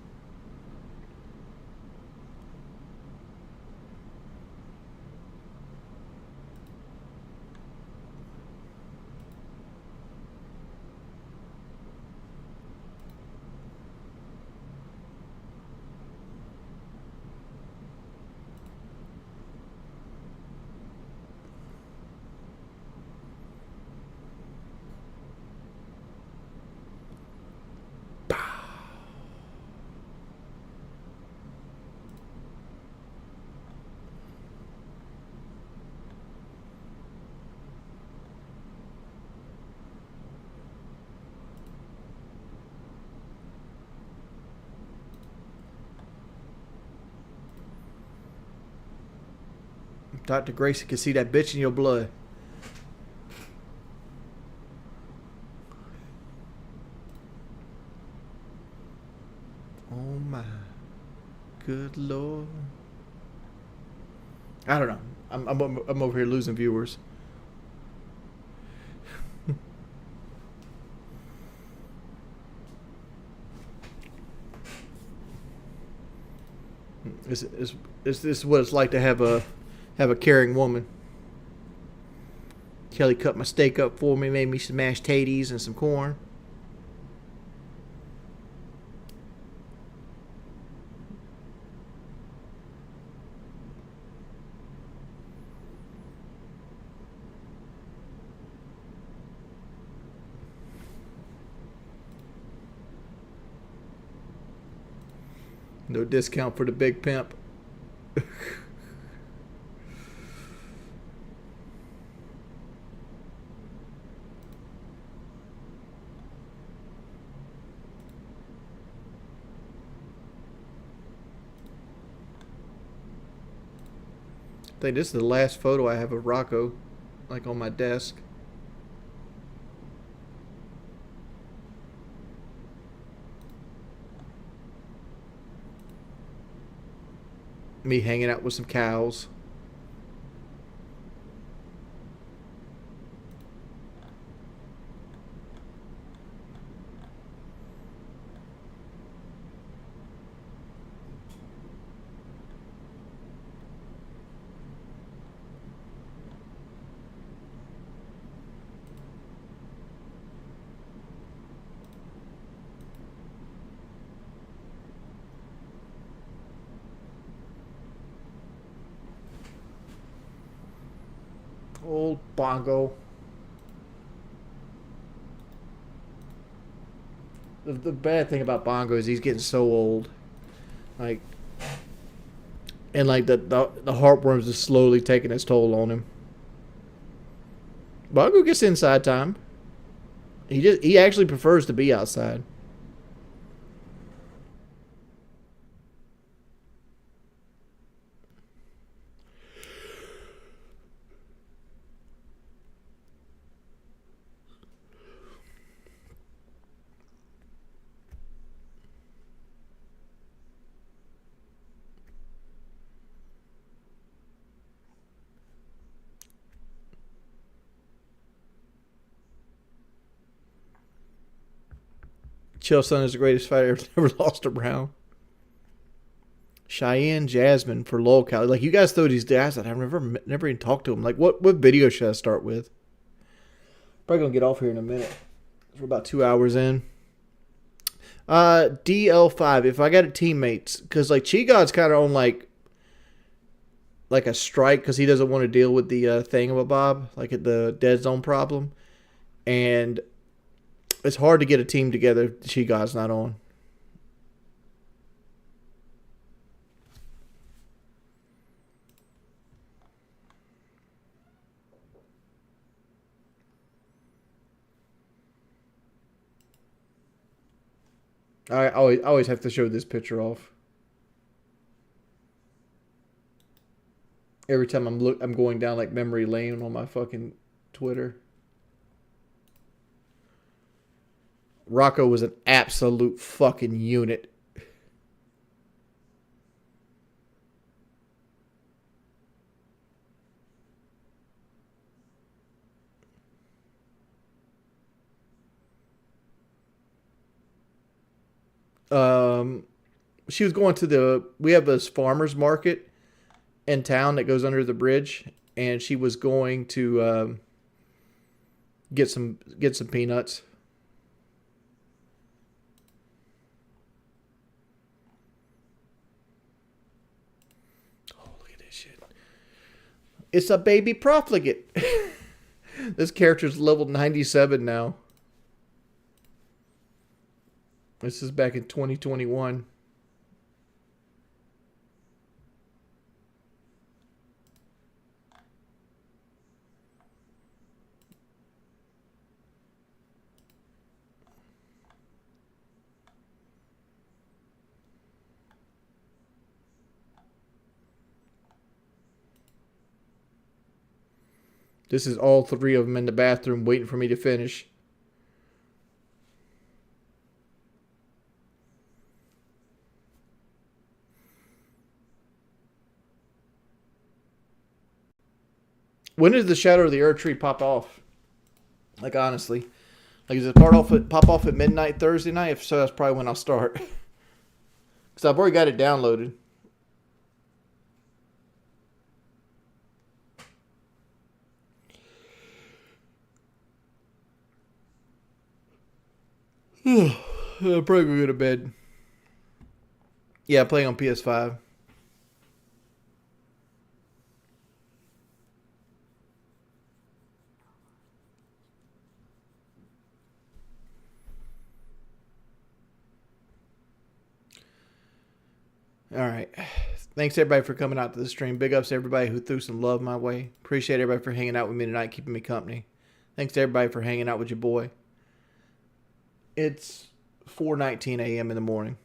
Dr. Grayson can see that bitch in your blood. Oh my good Lord. I don't know. I'm over here losing viewers. Is this what it's like to have a caring woman? Kelly cut my steak up for me, made me some mashed tatties and some corn. No discount for the big pimp. I think this is the last photo I have of Rocco, like on my desk. Me hanging out with some cows. Old Bongo. The bad thing about Bongo is he's getting so old. Like, and like the heartworms is slowly taking its toll on him. Bongo gets inside time. He actually prefers to be outside. Chael Sonnen is the greatest fighter ever lost a round. Cheyenne Jasmine for Lol Cali. Like, you guys throw these guys out. I've never even talked to them. Like, what video should I start with? Probably going to get off here in a minute. We're about 2 hours in. DL5. If I got a teammates, because, like, Chi God's kind of on, like a strike because he doesn't want to deal with the thingamabob, like the dead zone problem. And it's hard to get a team together if Chi God's not on. I always have to show this picture off. Every time I'm going down like memory lane on my fucking Twitter. Rocco was an absolute fucking unit. She was going to we have this farmer's market in town that goes under the bridge, and she was going to get some peanuts. Oh, look at this shit. It's a baby profligate. This character's level 97 now. This is back in 2021. This is all three of them in the bathroom waiting for me to finish. When does the Shadow of the Earth tree pop off? Like, honestly. Like, does it pop off at midnight Thursday night? If so, that's probably when I'll start. Because I've already got it downloaded. I'll probably go to bed. Yeah, playing on PS5. All right. Thanks, everybody, for coming out to the stream. Big ups to everybody who threw some love my way. Appreciate everybody for hanging out with me tonight, keeping me company. Thanks to everybody for hanging out with your boy. It's 4:19 a.m. in the morning.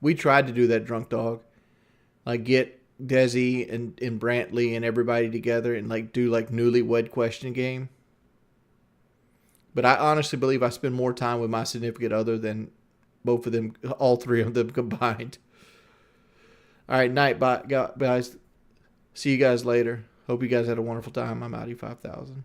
We tried to do that, Drunk Dog. Like, get Desi and Brantley and everybody together and, like, do, like, newlywed question game. But I honestly believe I spend more time with my significant other than both of them, all three of them combined. All right, night, bye, guys. See you guys later. Hope you guys had a wonderful time. I'm out E5000.